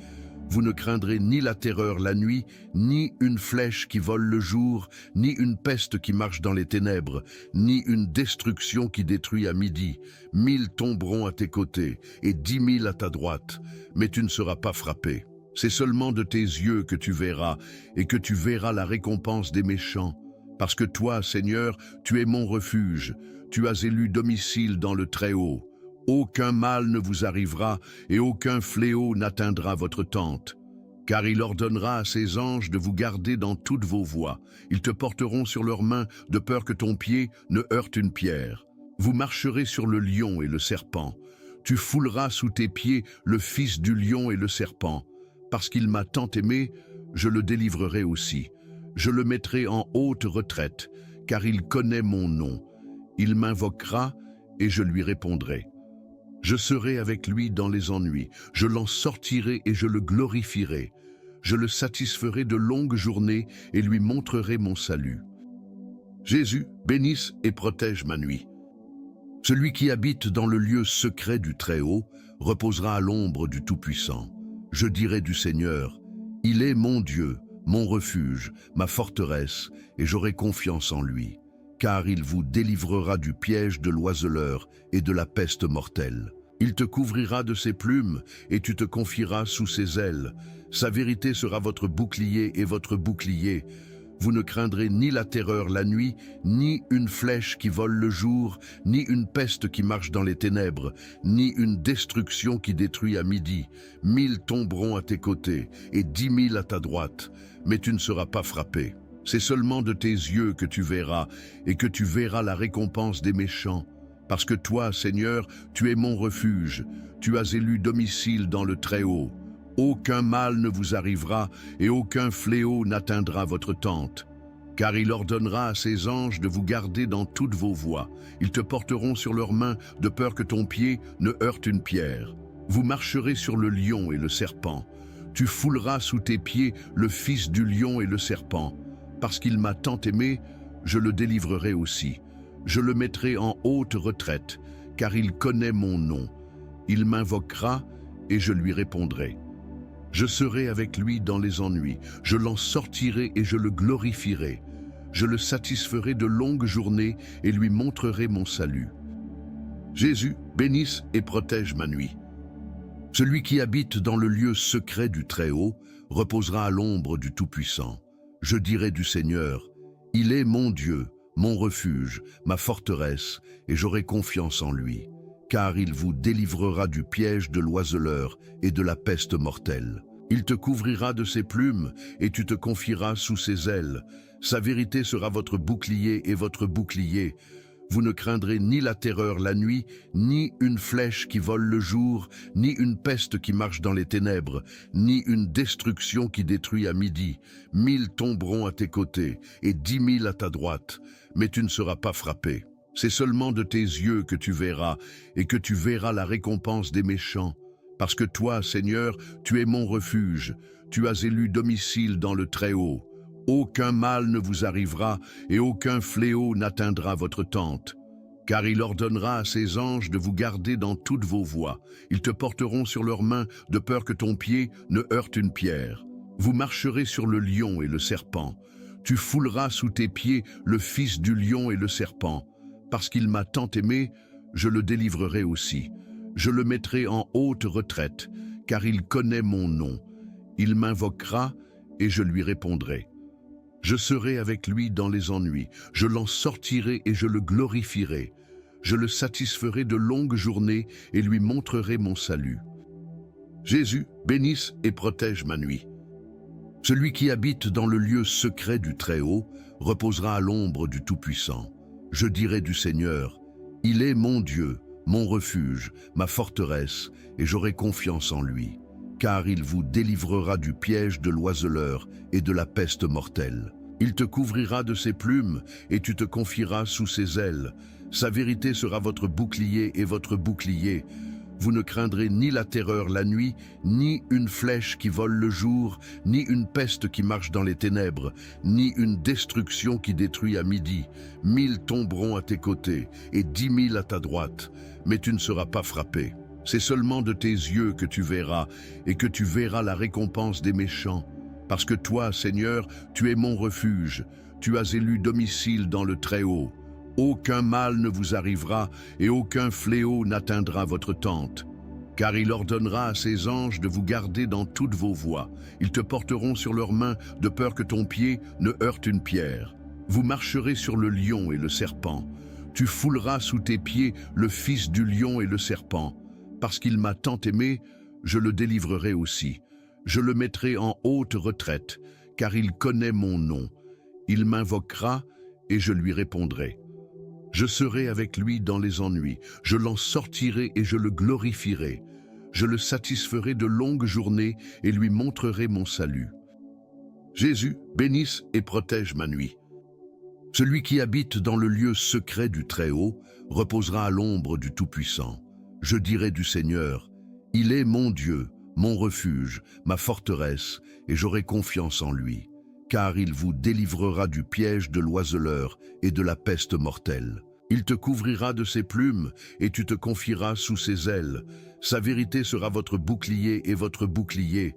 Vous ne craindrez ni la terreur la nuit, ni une flèche qui vole le jour, ni une peste qui marche dans les ténèbres, ni une destruction qui détruit à midi. 1000 tomberont à tes côtés, et 10 000 à ta droite, mais tu ne seras pas frappé. C'est seulement de tes yeux que tu verras, et que tu verras la récompense des méchants. Parce que toi, Seigneur, tu es mon refuge, tu as élu domicile dans le Très-Haut. Aucun mal ne vous arrivera, et aucun fléau n'atteindra votre tente. Car il ordonnera à ses anges de vous garder dans toutes vos voies. Ils te porteront sur leurs mains, de peur que ton pied ne heurte une pierre. Vous marcherez sur le lion et le serpent. Tu fouleras sous tes pieds le fils du lion et le serpent. Parce qu'il m'a tant aimé, je le délivrerai aussi. Je le mettrai en haute retraite, car il connaît mon nom. Il m'invoquera, et je lui répondrai. Je serai avec lui dans les ennuis. Je l'en sortirai et je le glorifierai. Je le satisferai de longues journées et lui montrerai mon salut. Jésus, bénisse et protège ma nuit. Celui qui habite dans le lieu secret du Très-Haut reposera à l'ombre du Tout-Puissant. Je dirai du Seigneur, il est mon Dieu, mon refuge, ma forteresse, et j'aurai confiance en lui. Car il vous délivrera du piège de l'oiseleur et de la peste mortelle. Il te couvrira de ses plumes, et tu te confieras sous ses ailes. Sa vérité sera votre bouclier et votre bouclier. Vous ne craindrez ni la terreur la nuit, ni une flèche qui vole le jour, ni une peste qui marche dans les ténèbres, ni une destruction qui détruit à midi. 1000 tomberont à tes côtés et 10 000 à ta droite, mais tu ne seras pas frappé. C'est seulement de tes yeux que tu verras, et que tu verras la récompense des méchants. Parce que toi, Seigneur, tu es mon refuge, tu as élu domicile dans le Très-Haut. Aucun mal ne vous arrivera, et aucun fléau n'atteindra votre tente. Car il ordonnera à ses anges de vous garder dans toutes vos voies. Ils te porteront sur leurs mains, de peur que ton pied ne heurte une pierre. Vous marcherez sur le lion et le serpent. Tu fouleras sous tes pieds le fils du lion et le serpent. Parce qu'il m'a tant aimé, je le délivrerai aussi. Je le mettrai en haute retraite, car il connaît mon nom. Il m'invoquera et je lui répondrai. Je serai avec lui dans les ennuis, je l'en sortirai et je le glorifierai. Je le satisferai de longues journées et lui montrerai mon salut. Jésus, bénisse et protège ma nuit. Celui qui habite dans le lieu secret du Très-Haut reposera à l'ombre du Tout-Puissant. Je dirai du Seigneur, il est mon Dieu, mon refuge, ma forteresse, et j'aurai confiance en lui. Car il vous délivrera du piège de l'oiseleur et de la peste mortelle. Il te couvrira de ses plumes, et tu te confieras sous ses ailes. Sa vérité sera votre bouclier et votre bouclier. Vous ne craindrez ni la terreur la nuit, ni une flèche qui vole le jour, ni une peste qui marche dans les ténèbres, ni une destruction qui détruit à midi. 1000 tomberont à tes côtés, et 10 000 à ta droite, mais tu ne seras pas frappé. C'est seulement de tes yeux que tu verras, et que tu verras la récompense des méchants. Parce que toi, Seigneur, tu es mon refuge, tu as élu domicile dans le Très-Haut. Aucun mal ne vous arrivera, et aucun fléau n'atteindra votre tente. Car il ordonnera à ses anges de vous garder dans toutes vos voies. Ils te porteront sur leurs mains, de peur que ton pied ne heurte une pierre. Vous marcherez sur le lion et le serpent. Tu fouleras sous tes pieds le fils du lion et le serpent. Parce qu'il m'a tant aimé, je le délivrerai aussi. Je le mettrai en haute retraite, car il connaît mon nom. Il m'invoquera et je lui répondrai. Je serai avec lui dans les ennuis, je l'en sortirai et je le glorifierai. Je le satisferai de longues journées et lui montrerai mon salut. Jésus, bénisse et protège ma nuit. Celui qui habite dans le lieu secret du Très-Haut reposera à l'ombre du Tout-Puissant. Je dirai du Seigneur, il est mon Dieu, mon refuge, ma forteresse, et j'aurai confiance en lui. Car il vous délivrera du piège de l'oiseleur et de la peste mortelle. Il te couvrira de ses plumes, et tu te confieras sous ses ailes. Sa vérité sera votre bouclier et votre bouclier. Vous ne craindrez ni la terreur la nuit, ni une flèche qui vole le jour, ni une peste qui marche dans les ténèbres, ni une destruction qui détruit à midi. 1000 tomberont à tes côtés, et 10 000 à ta droite, mais tu ne seras pas frappé. C'est seulement de tes yeux que tu verras, et que tu verras la récompense des méchants. Parce que toi, Seigneur, tu es mon refuge, tu as élu domicile dans le Très-Haut. Aucun mal ne vous arrivera, et aucun fléau n'atteindra votre tente. Car il ordonnera à ses anges de vous garder dans toutes vos voies. Ils te porteront sur leurs mains, de peur que ton pied ne heurte une pierre. Vous marcherez sur le lion et le serpent. Tu fouleras sous tes pieds le fils du lion et le serpent. Parce qu'il m'a tant aimé, je le délivrerai aussi. Je le mettrai en haute retraite, car il connaît mon nom. Il m'invoquera et je lui répondrai. Je serai avec lui dans les ennuis, je l'en sortirai et je le glorifierai. Je le satisferai de longues journées et lui montrerai mon salut. Jésus, bénisse et protège ma nuit. Celui qui habite dans le lieu secret du Très-Haut reposera à l'ombre du Tout-Puissant. Je dirai du Seigneur, il est mon Dieu, mon refuge, ma forteresse, et j'aurai confiance en lui. Car il vous délivrera du piège de l'oiseleur et de la peste mortelle. Il te couvrira de ses plumes, et tu te confieras sous ses ailes. Sa vérité sera votre bouclier et votre bouclier.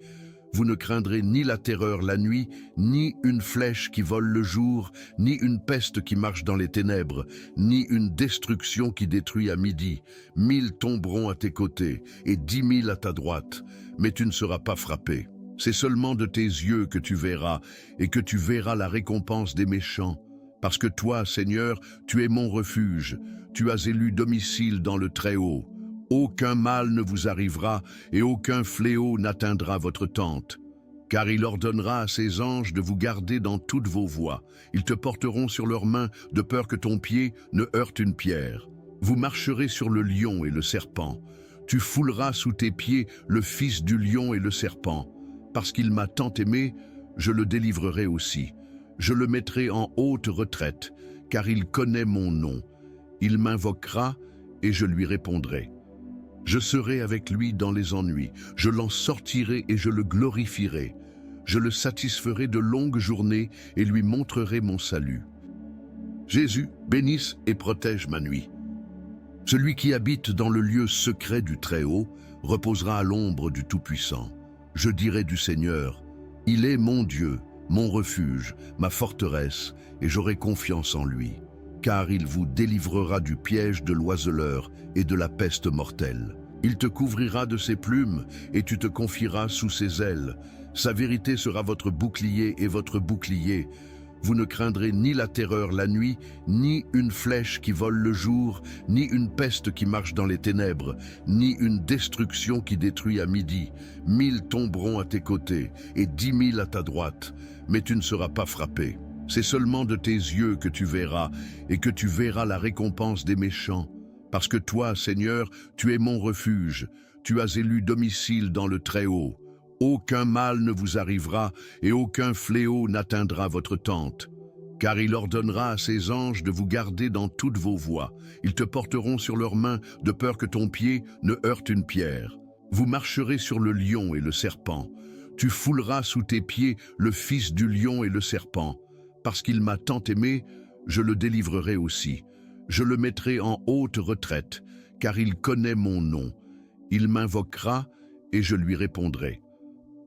Vous ne craindrez ni la terreur la nuit, ni une flèche qui vole le jour, ni une peste qui marche dans les ténèbres, ni une destruction qui détruit à midi. 1000 tomberont à tes côtés, et 10 000 à ta droite, mais tu ne seras pas frappé. C'est seulement de tes yeux que tu verras, et que tu verras la récompense des méchants. Parce que toi, Seigneur, tu es mon refuge, tu as élu domicile dans le Très-Haut. Aucun mal ne vous arrivera, et aucun fléau n'atteindra votre tente. Car il ordonnera à ses anges de vous garder dans toutes vos voies. Ils te porteront sur leurs mains, de peur que ton pied ne heurte une pierre. Vous marcherez sur le lion et le serpent. Tu fouleras sous tes pieds le fils du lion et le serpent. Parce qu'il m'a tant aimé, je le délivrerai aussi. Je le mettrai en haute retraite, car il connaît mon nom. Il m'invoquera et je lui répondrai. Je serai avec lui dans les ennuis. Je l'en sortirai et je le glorifierai. Je le satisferai de longues journées et lui montrerai mon salut. Jésus, bénisse et protège ma nuit. Celui qui habite dans le lieu secret du Très-Haut reposera à l'ombre du Tout-Puissant. Je dirai du Seigneur, il est mon Dieu, mon refuge, ma forteresse, et j'aurai confiance en lui. Car il vous délivrera du piège de l'oiseleur et de la peste mortelle. Il te couvrira de ses plumes, et tu te confieras sous ses ailes. Sa vérité sera votre bouclier et votre bouclier. Vous ne craindrez ni la terreur la nuit, ni une flèche qui vole le jour, ni une peste qui marche dans les ténèbres, ni une destruction qui détruit à midi. 1000 tomberont à tes côtés, et 10 000 à ta droite, mais tu ne seras pas frappé. C'est seulement de tes yeux que tu verras, et que tu verras la récompense des méchants. Parce que toi, Seigneur, tu es mon refuge, tu as élu domicile dans le Très-Haut. Aucun mal ne vous arrivera, et aucun fléau n'atteindra votre tente. Car il ordonnera à ses anges de vous garder dans toutes vos voies. Ils te porteront sur leurs mains, de peur que ton pied ne heurte une pierre. Vous marcherez sur le lion et le serpent. Tu fouleras sous tes pieds le fils du lion et le serpent. Parce qu'il m'a tant aimé, je le délivrerai aussi. Je le mettrai en haute retraite, car il connaît mon nom. Il m'invoquera et je lui répondrai.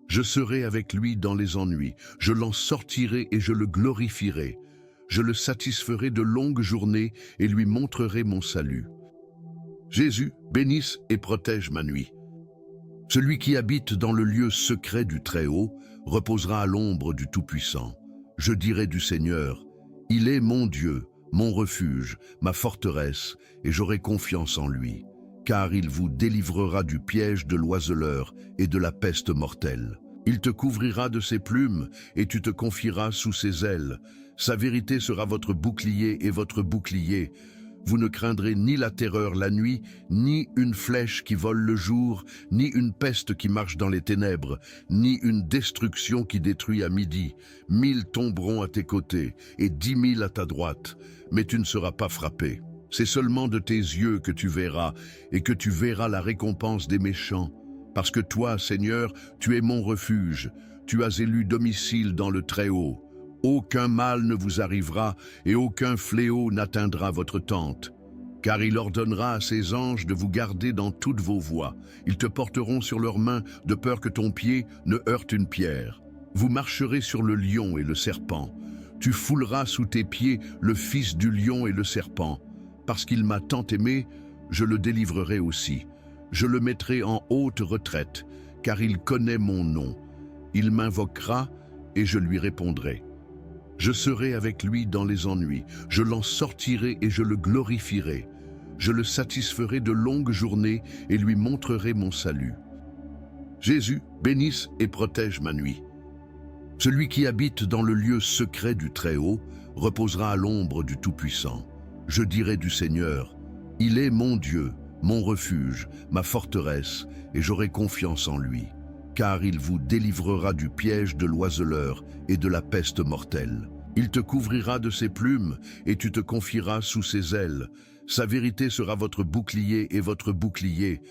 Je serai avec lui dans les ennuis, je l'en sortirai et je le glorifierai. Je le satisferai de longues journées et lui montrerai mon salut. Jésus, bénisse et protège ma nuit. Celui qui habite dans le lieu secret du Très-Haut reposera à l'ombre du Tout-Puissant. Je dirai du Seigneur, il est mon Dieu, mon refuge, ma forteresse, et j'aurai confiance en lui. Car il vous délivrera du piège de l'oiseleur et de la peste mortelle. Il te couvrira de ses plumes, et tu te confieras sous ses ailes. Sa vérité sera votre bouclier et votre bouclier. Vous ne craindrez ni la terreur la nuit, ni une flèche qui vole le jour, ni une peste qui marche dans les ténèbres, ni une destruction qui détruit à midi. 1000 tomberont à tes côtés, et 10 000 à ta droite, mais tu ne seras pas frappé. C'est seulement de tes yeux que tu verras, et que tu verras la récompense des méchants. Parce que toi, Seigneur, tu es mon refuge, tu as élu domicile dans le Très-Haut. Aucun mal ne vous arrivera, et aucun fléau n'atteindra votre tente. Car il ordonnera à ses anges de vous garder dans toutes vos voies. Ils te porteront sur leurs mains, de peur que ton pied ne heurte une pierre. Vous marcherez sur le lion et le serpent. Tu fouleras sous tes pieds le fils du lion et le serpent. Parce qu'il m'a tant aimé, je le délivrerai aussi. Je le mettrai en haute retraite, car il connaît mon nom. Il m'invoquera et je lui répondrai. Je serai avec lui dans les ennuis, je l'en sortirai et je le glorifierai. Je le satisferai de longues journées et lui montrerai mon salut. Jésus, bénisse et protège ma nuit. Celui qui habite dans le lieu secret du Très-Haut reposera à l'ombre du Tout-Puissant. Je dirai du Seigneur, il est mon Dieu, mon refuge, ma forteresse, et j'aurai confiance en lui. Car il vous délivrera du piège de l'oiseleur et de la peste mortelle. Il te couvrira de ses plumes, et tu te confieras sous ses ailes. Sa vérité sera votre bouclier et votre bouclier.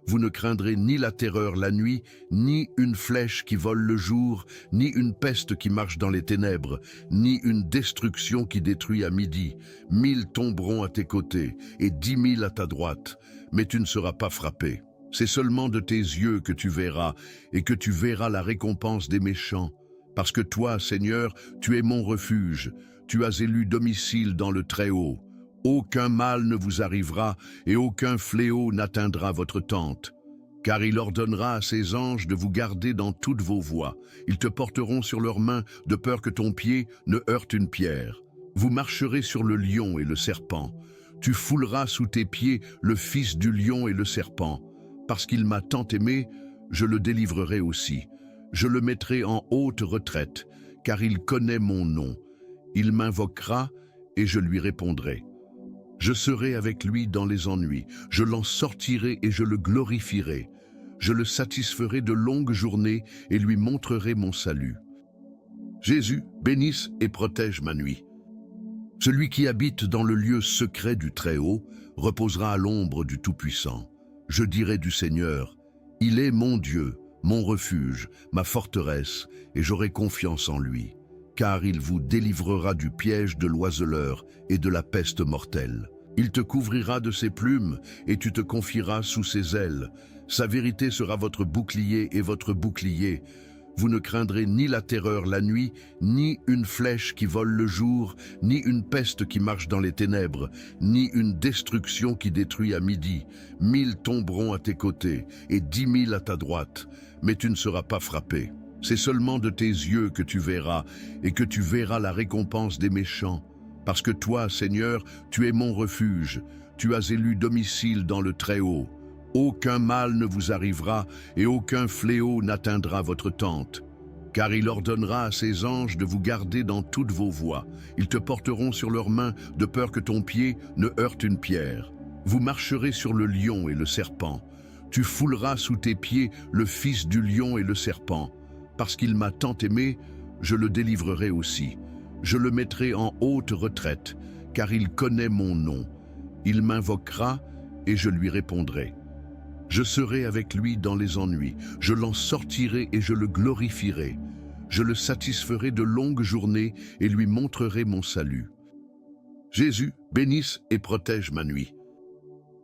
Vous ne craindrez ni la terreur la nuit, ni une flèche qui vole le jour, ni une peste qui marche dans les ténèbres, ni une destruction qui détruit à midi. 1000 tomberont à tes côtés, et 10 000 à ta droite, mais tu ne seras pas frappé. C'est seulement de tes yeux que tu verras, et que tu verras la récompense des méchants. Parce que toi, Seigneur, tu es mon refuge, tu as élu domicile dans le Très-Haut. Aucun mal ne vous arrivera, et aucun fléau n'atteindra votre tente. Car il ordonnera à ses anges de vous garder dans toutes vos voies. Ils te porteront sur leurs mains, de peur que ton pied ne heurte une pierre. Vous marcherez sur le lion et le serpent. Tu fouleras sous tes pieds le fils du lion et le serpent. Parce qu'il m'a tant aimé, je le délivrerai aussi. Je le mettrai en haute retraite, car il connaît mon nom. Il m'invoquera et je lui répondrai. Je serai avec lui dans les ennuis. Je l'en sortirai et je le glorifierai. Je le satisferai de longues journées et lui montrerai mon salut. Jésus, bénisse et protège ma nuit. Celui qui habite dans le lieu secret du Très-Haut reposera à l'ombre du Tout-Puissant. Je dirai du Seigneur, il est mon Dieu, mon refuge, ma forteresse, et j'aurai confiance en lui. Car il vous délivrera du piège de l'oiseleur et de la peste mortelle. Il te couvrira de ses plumes et tu te confieras sous ses ailes. Sa vérité sera votre bouclier et votre bouclier. Vous ne craindrez ni la terreur la nuit, ni une flèche qui vole le jour, ni une peste qui marche dans les ténèbres, ni une destruction qui détruit à midi. 1000 tomberont à tes côtés et 10 000 à ta droite, mais tu ne seras pas frappé. C'est seulement de tes yeux que tu verras, et que tu verras la récompense des méchants. Parce que toi, Seigneur, tu es mon refuge, tu as élu domicile dans le Très-Haut. Aucun mal ne vous arrivera, et aucun fléau n'atteindra votre tente. Car il ordonnera à ses anges de vous garder dans toutes vos voies. Ils te porteront sur leurs mains, de peur que ton pied ne heurte une pierre. Vous marcherez sur le lion et le serpent. Tu fouleras sous tes pieds le fils du lion et le serpent. Parce qu'il m'a tant aimé, je le délivrerai aussi. Je le mettrai en haute retraite, car il connaît mon nom. Il m'invoquera et je lui répondrai. Je serai avec lui dans les ennuis. Je l'en sortirai et je le glorifierai. Je le satisferai de longues journées et lui montrerai mon salut. Jésus, bénisse et protège ma nuit.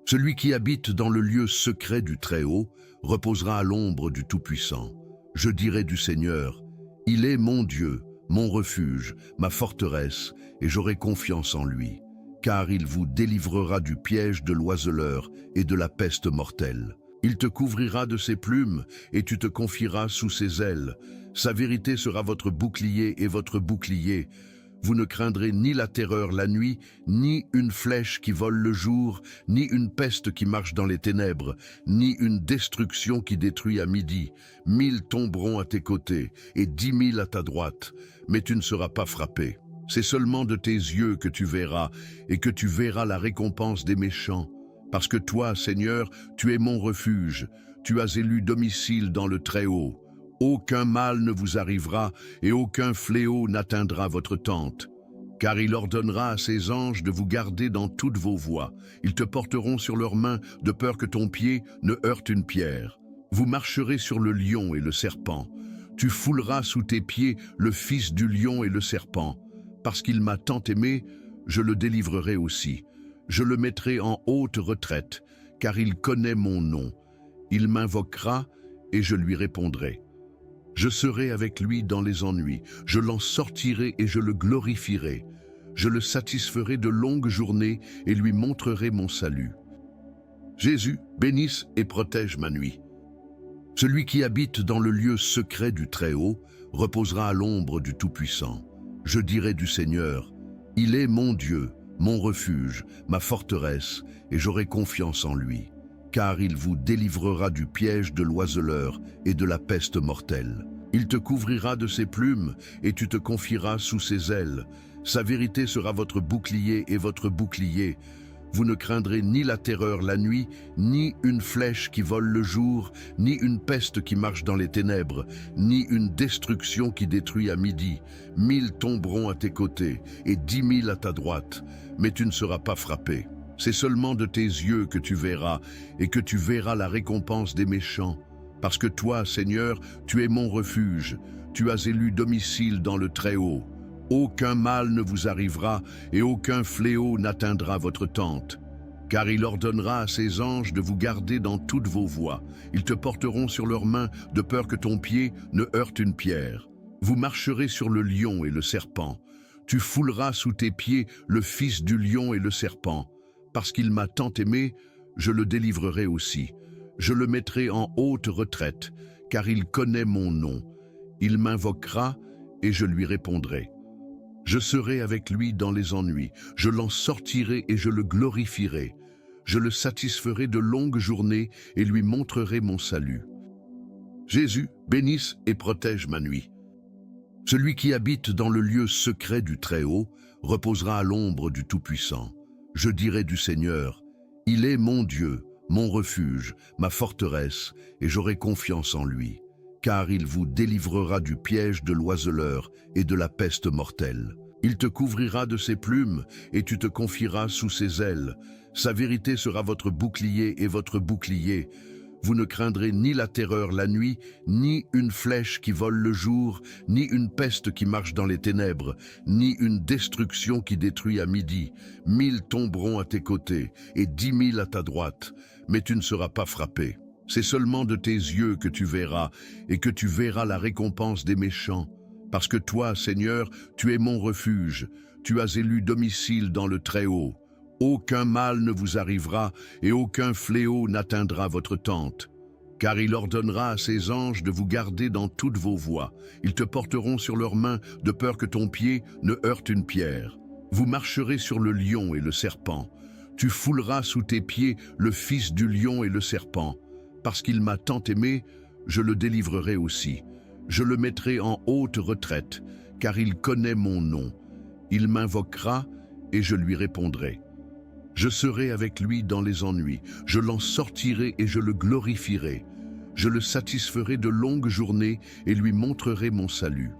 Celui qui habite dans le lieu secret du Très-Haut reposera à l'ombre du Tout-Puissant. Je dirai du Seigneur, il est mon Dieu, mon refuge, ma forteresse, et j'aurai confiance en lui. Car il vous délivrera du piège de l'oiseleur et de la peste mortelle. Il te couvrira de ses plumes et tu te confieras sous ses ailes. Sa vérité sera votre bouclier et votre bouclier. Vous ne craindrez ni la terreur la nuit, ni une flèche qui vole le jour, ni une peste qui marche dans les ténèbres, ni une destruction qui détruit à midi. 1000 tomberont à tes côtés et 10 000 à ta droite, mais tu ne seras pas frappé. C'est seulement de tes yeux que tu verras, et que tu verras la récompense des méchants. Parce que toi, Seigneur, tu es mon refuge, tu as élu domicile dans le Très-Haut. Aucun mal ne vous arrivera, et aucun fléau n'atteindra votre tente. Car il ordonnera à ses anges de vous garder dans toutes vos voies. Ils te porteront sur leurs mains, de peur que ton pied ne heurte une pierre. Vous marcherez sur le lion et le serpent. Tu fouleras sous tes pieds le fils du lion et le serpent. Parce qu'il m'a tant aimé, je le délivrerai aussi. Je le mettrai en haute retraite, car il connaît mon nom. Il m'invoquera et je lui répondrai. Je serai avec lui dans les ennuis. Je l'en sortirai et je le glorifierai. Je le satisferai de longues journées et lui montrerai mon salut. Jésus, bénisse et protège ma nuit. Celui qui habite dans le lieu secret du Très-Haut reposera à l'ombre du Tout-Puissant. Je dirai du Seigneur, il est mon Dieu, mon refuge, ma forteresse, et j'aurai confiance en lui. Car il vous délivrera du piège de l'oiseleur et de la peste mortelle. Il te couvrira de ses plumes et tu te confieras sous ses ailes. Sa vérité sera votre bouclier et votre bouclier. Vous ne craindrez ni la terreur la nuit, ni une flèche qui vole le jour, ni une peste qui marche dans les ténèbres, ni une destruction qui détruit à midi. 1000 tomberont à tes côtés et 10 000 à ta droite, mais tu ne seras pas frappé. C'est seulement de tes yeux que tu verras, et que tu verras la récompense des méchants. Parce que toi, Seigneur, tu es mon refuge, tu as élu domicile dans le Très-Haut. Aucun mal ne vous arrivera, et aucun fléau n'atteindra votre tente. Car il ordonnera à ses anges de vous garder dans toutes vos voies. Ils te porteront sur leurs mains, de peur que ton pied ne heurte une pierre. Vous marcherez sur le lion et le serpent. Tu fouleras sous tes pieds le fils du lion et le serpent. Parce qu'il m'a tant aimé, je le délivrerai aussi. Je le mettrai en haute retraite, car il connaît mon nom. Il m'invoquera et je lui répondrai. Je serai avec lui dans les ennuis, je l'en sortirai et je le glorifierai. Je le satisferai de longues journées et lui montrerai mon salut. Jésus, bénisse et protège ma nuit. Celui qui habite dans le lieu secret du Très-Haut reposera à l'ombre du Tout-Puissant. Je dirai du Seigneur, il est mon Dieu, mon refuge, ma forteresse, et j'aurai confiance en lui, car il vous délivrera du piège de l'oiseleur et de la peste mortelle. Il te couvrira de ses plumes, et tu te confieras sous ses ailes. Sa vérité sera votre bouclier et votre bouclier. Vous ne craindrez ni la terreur la nuit, ni une flèche qui vole le jour, ni une peste qui marche dans les ténèbres, ni une destruction qui détruit à midi. 1000 tomberont à tes côtés, et 10 000 à ta droite, mais tu ne seras pas frappé. C'est seulement de tes yeux que tu verras, et que tu verras la récompense des méchants. Parce que toi, Seigneur, tu es mon refuge, tu as élu domicile dans le Très-Haut. Aucun mal ne vous arrivera et aucun fléau n'atteindra votre tente. Car il ordonnera à ses anges de vous garder dans toutes vos voies. Ils te porteront sur leurs mains de peur que ton pied ne heurte une pierre. Vous marcherez sur le lion et le serpent. Tu fouleras sous tes pieds le fils du lion et le serpent. Parce qu'il m'a tant aimé, je le délivrerai aussi. Je le mettrai en haute retraite, car il connaît mon nom. Il m'invoquera et je lui répondrai. Je serai avec lui dans les ennuis, je l'en sortirai et je le glorifierai. Je le satisferai de longues journées et lui montrerai mon salut.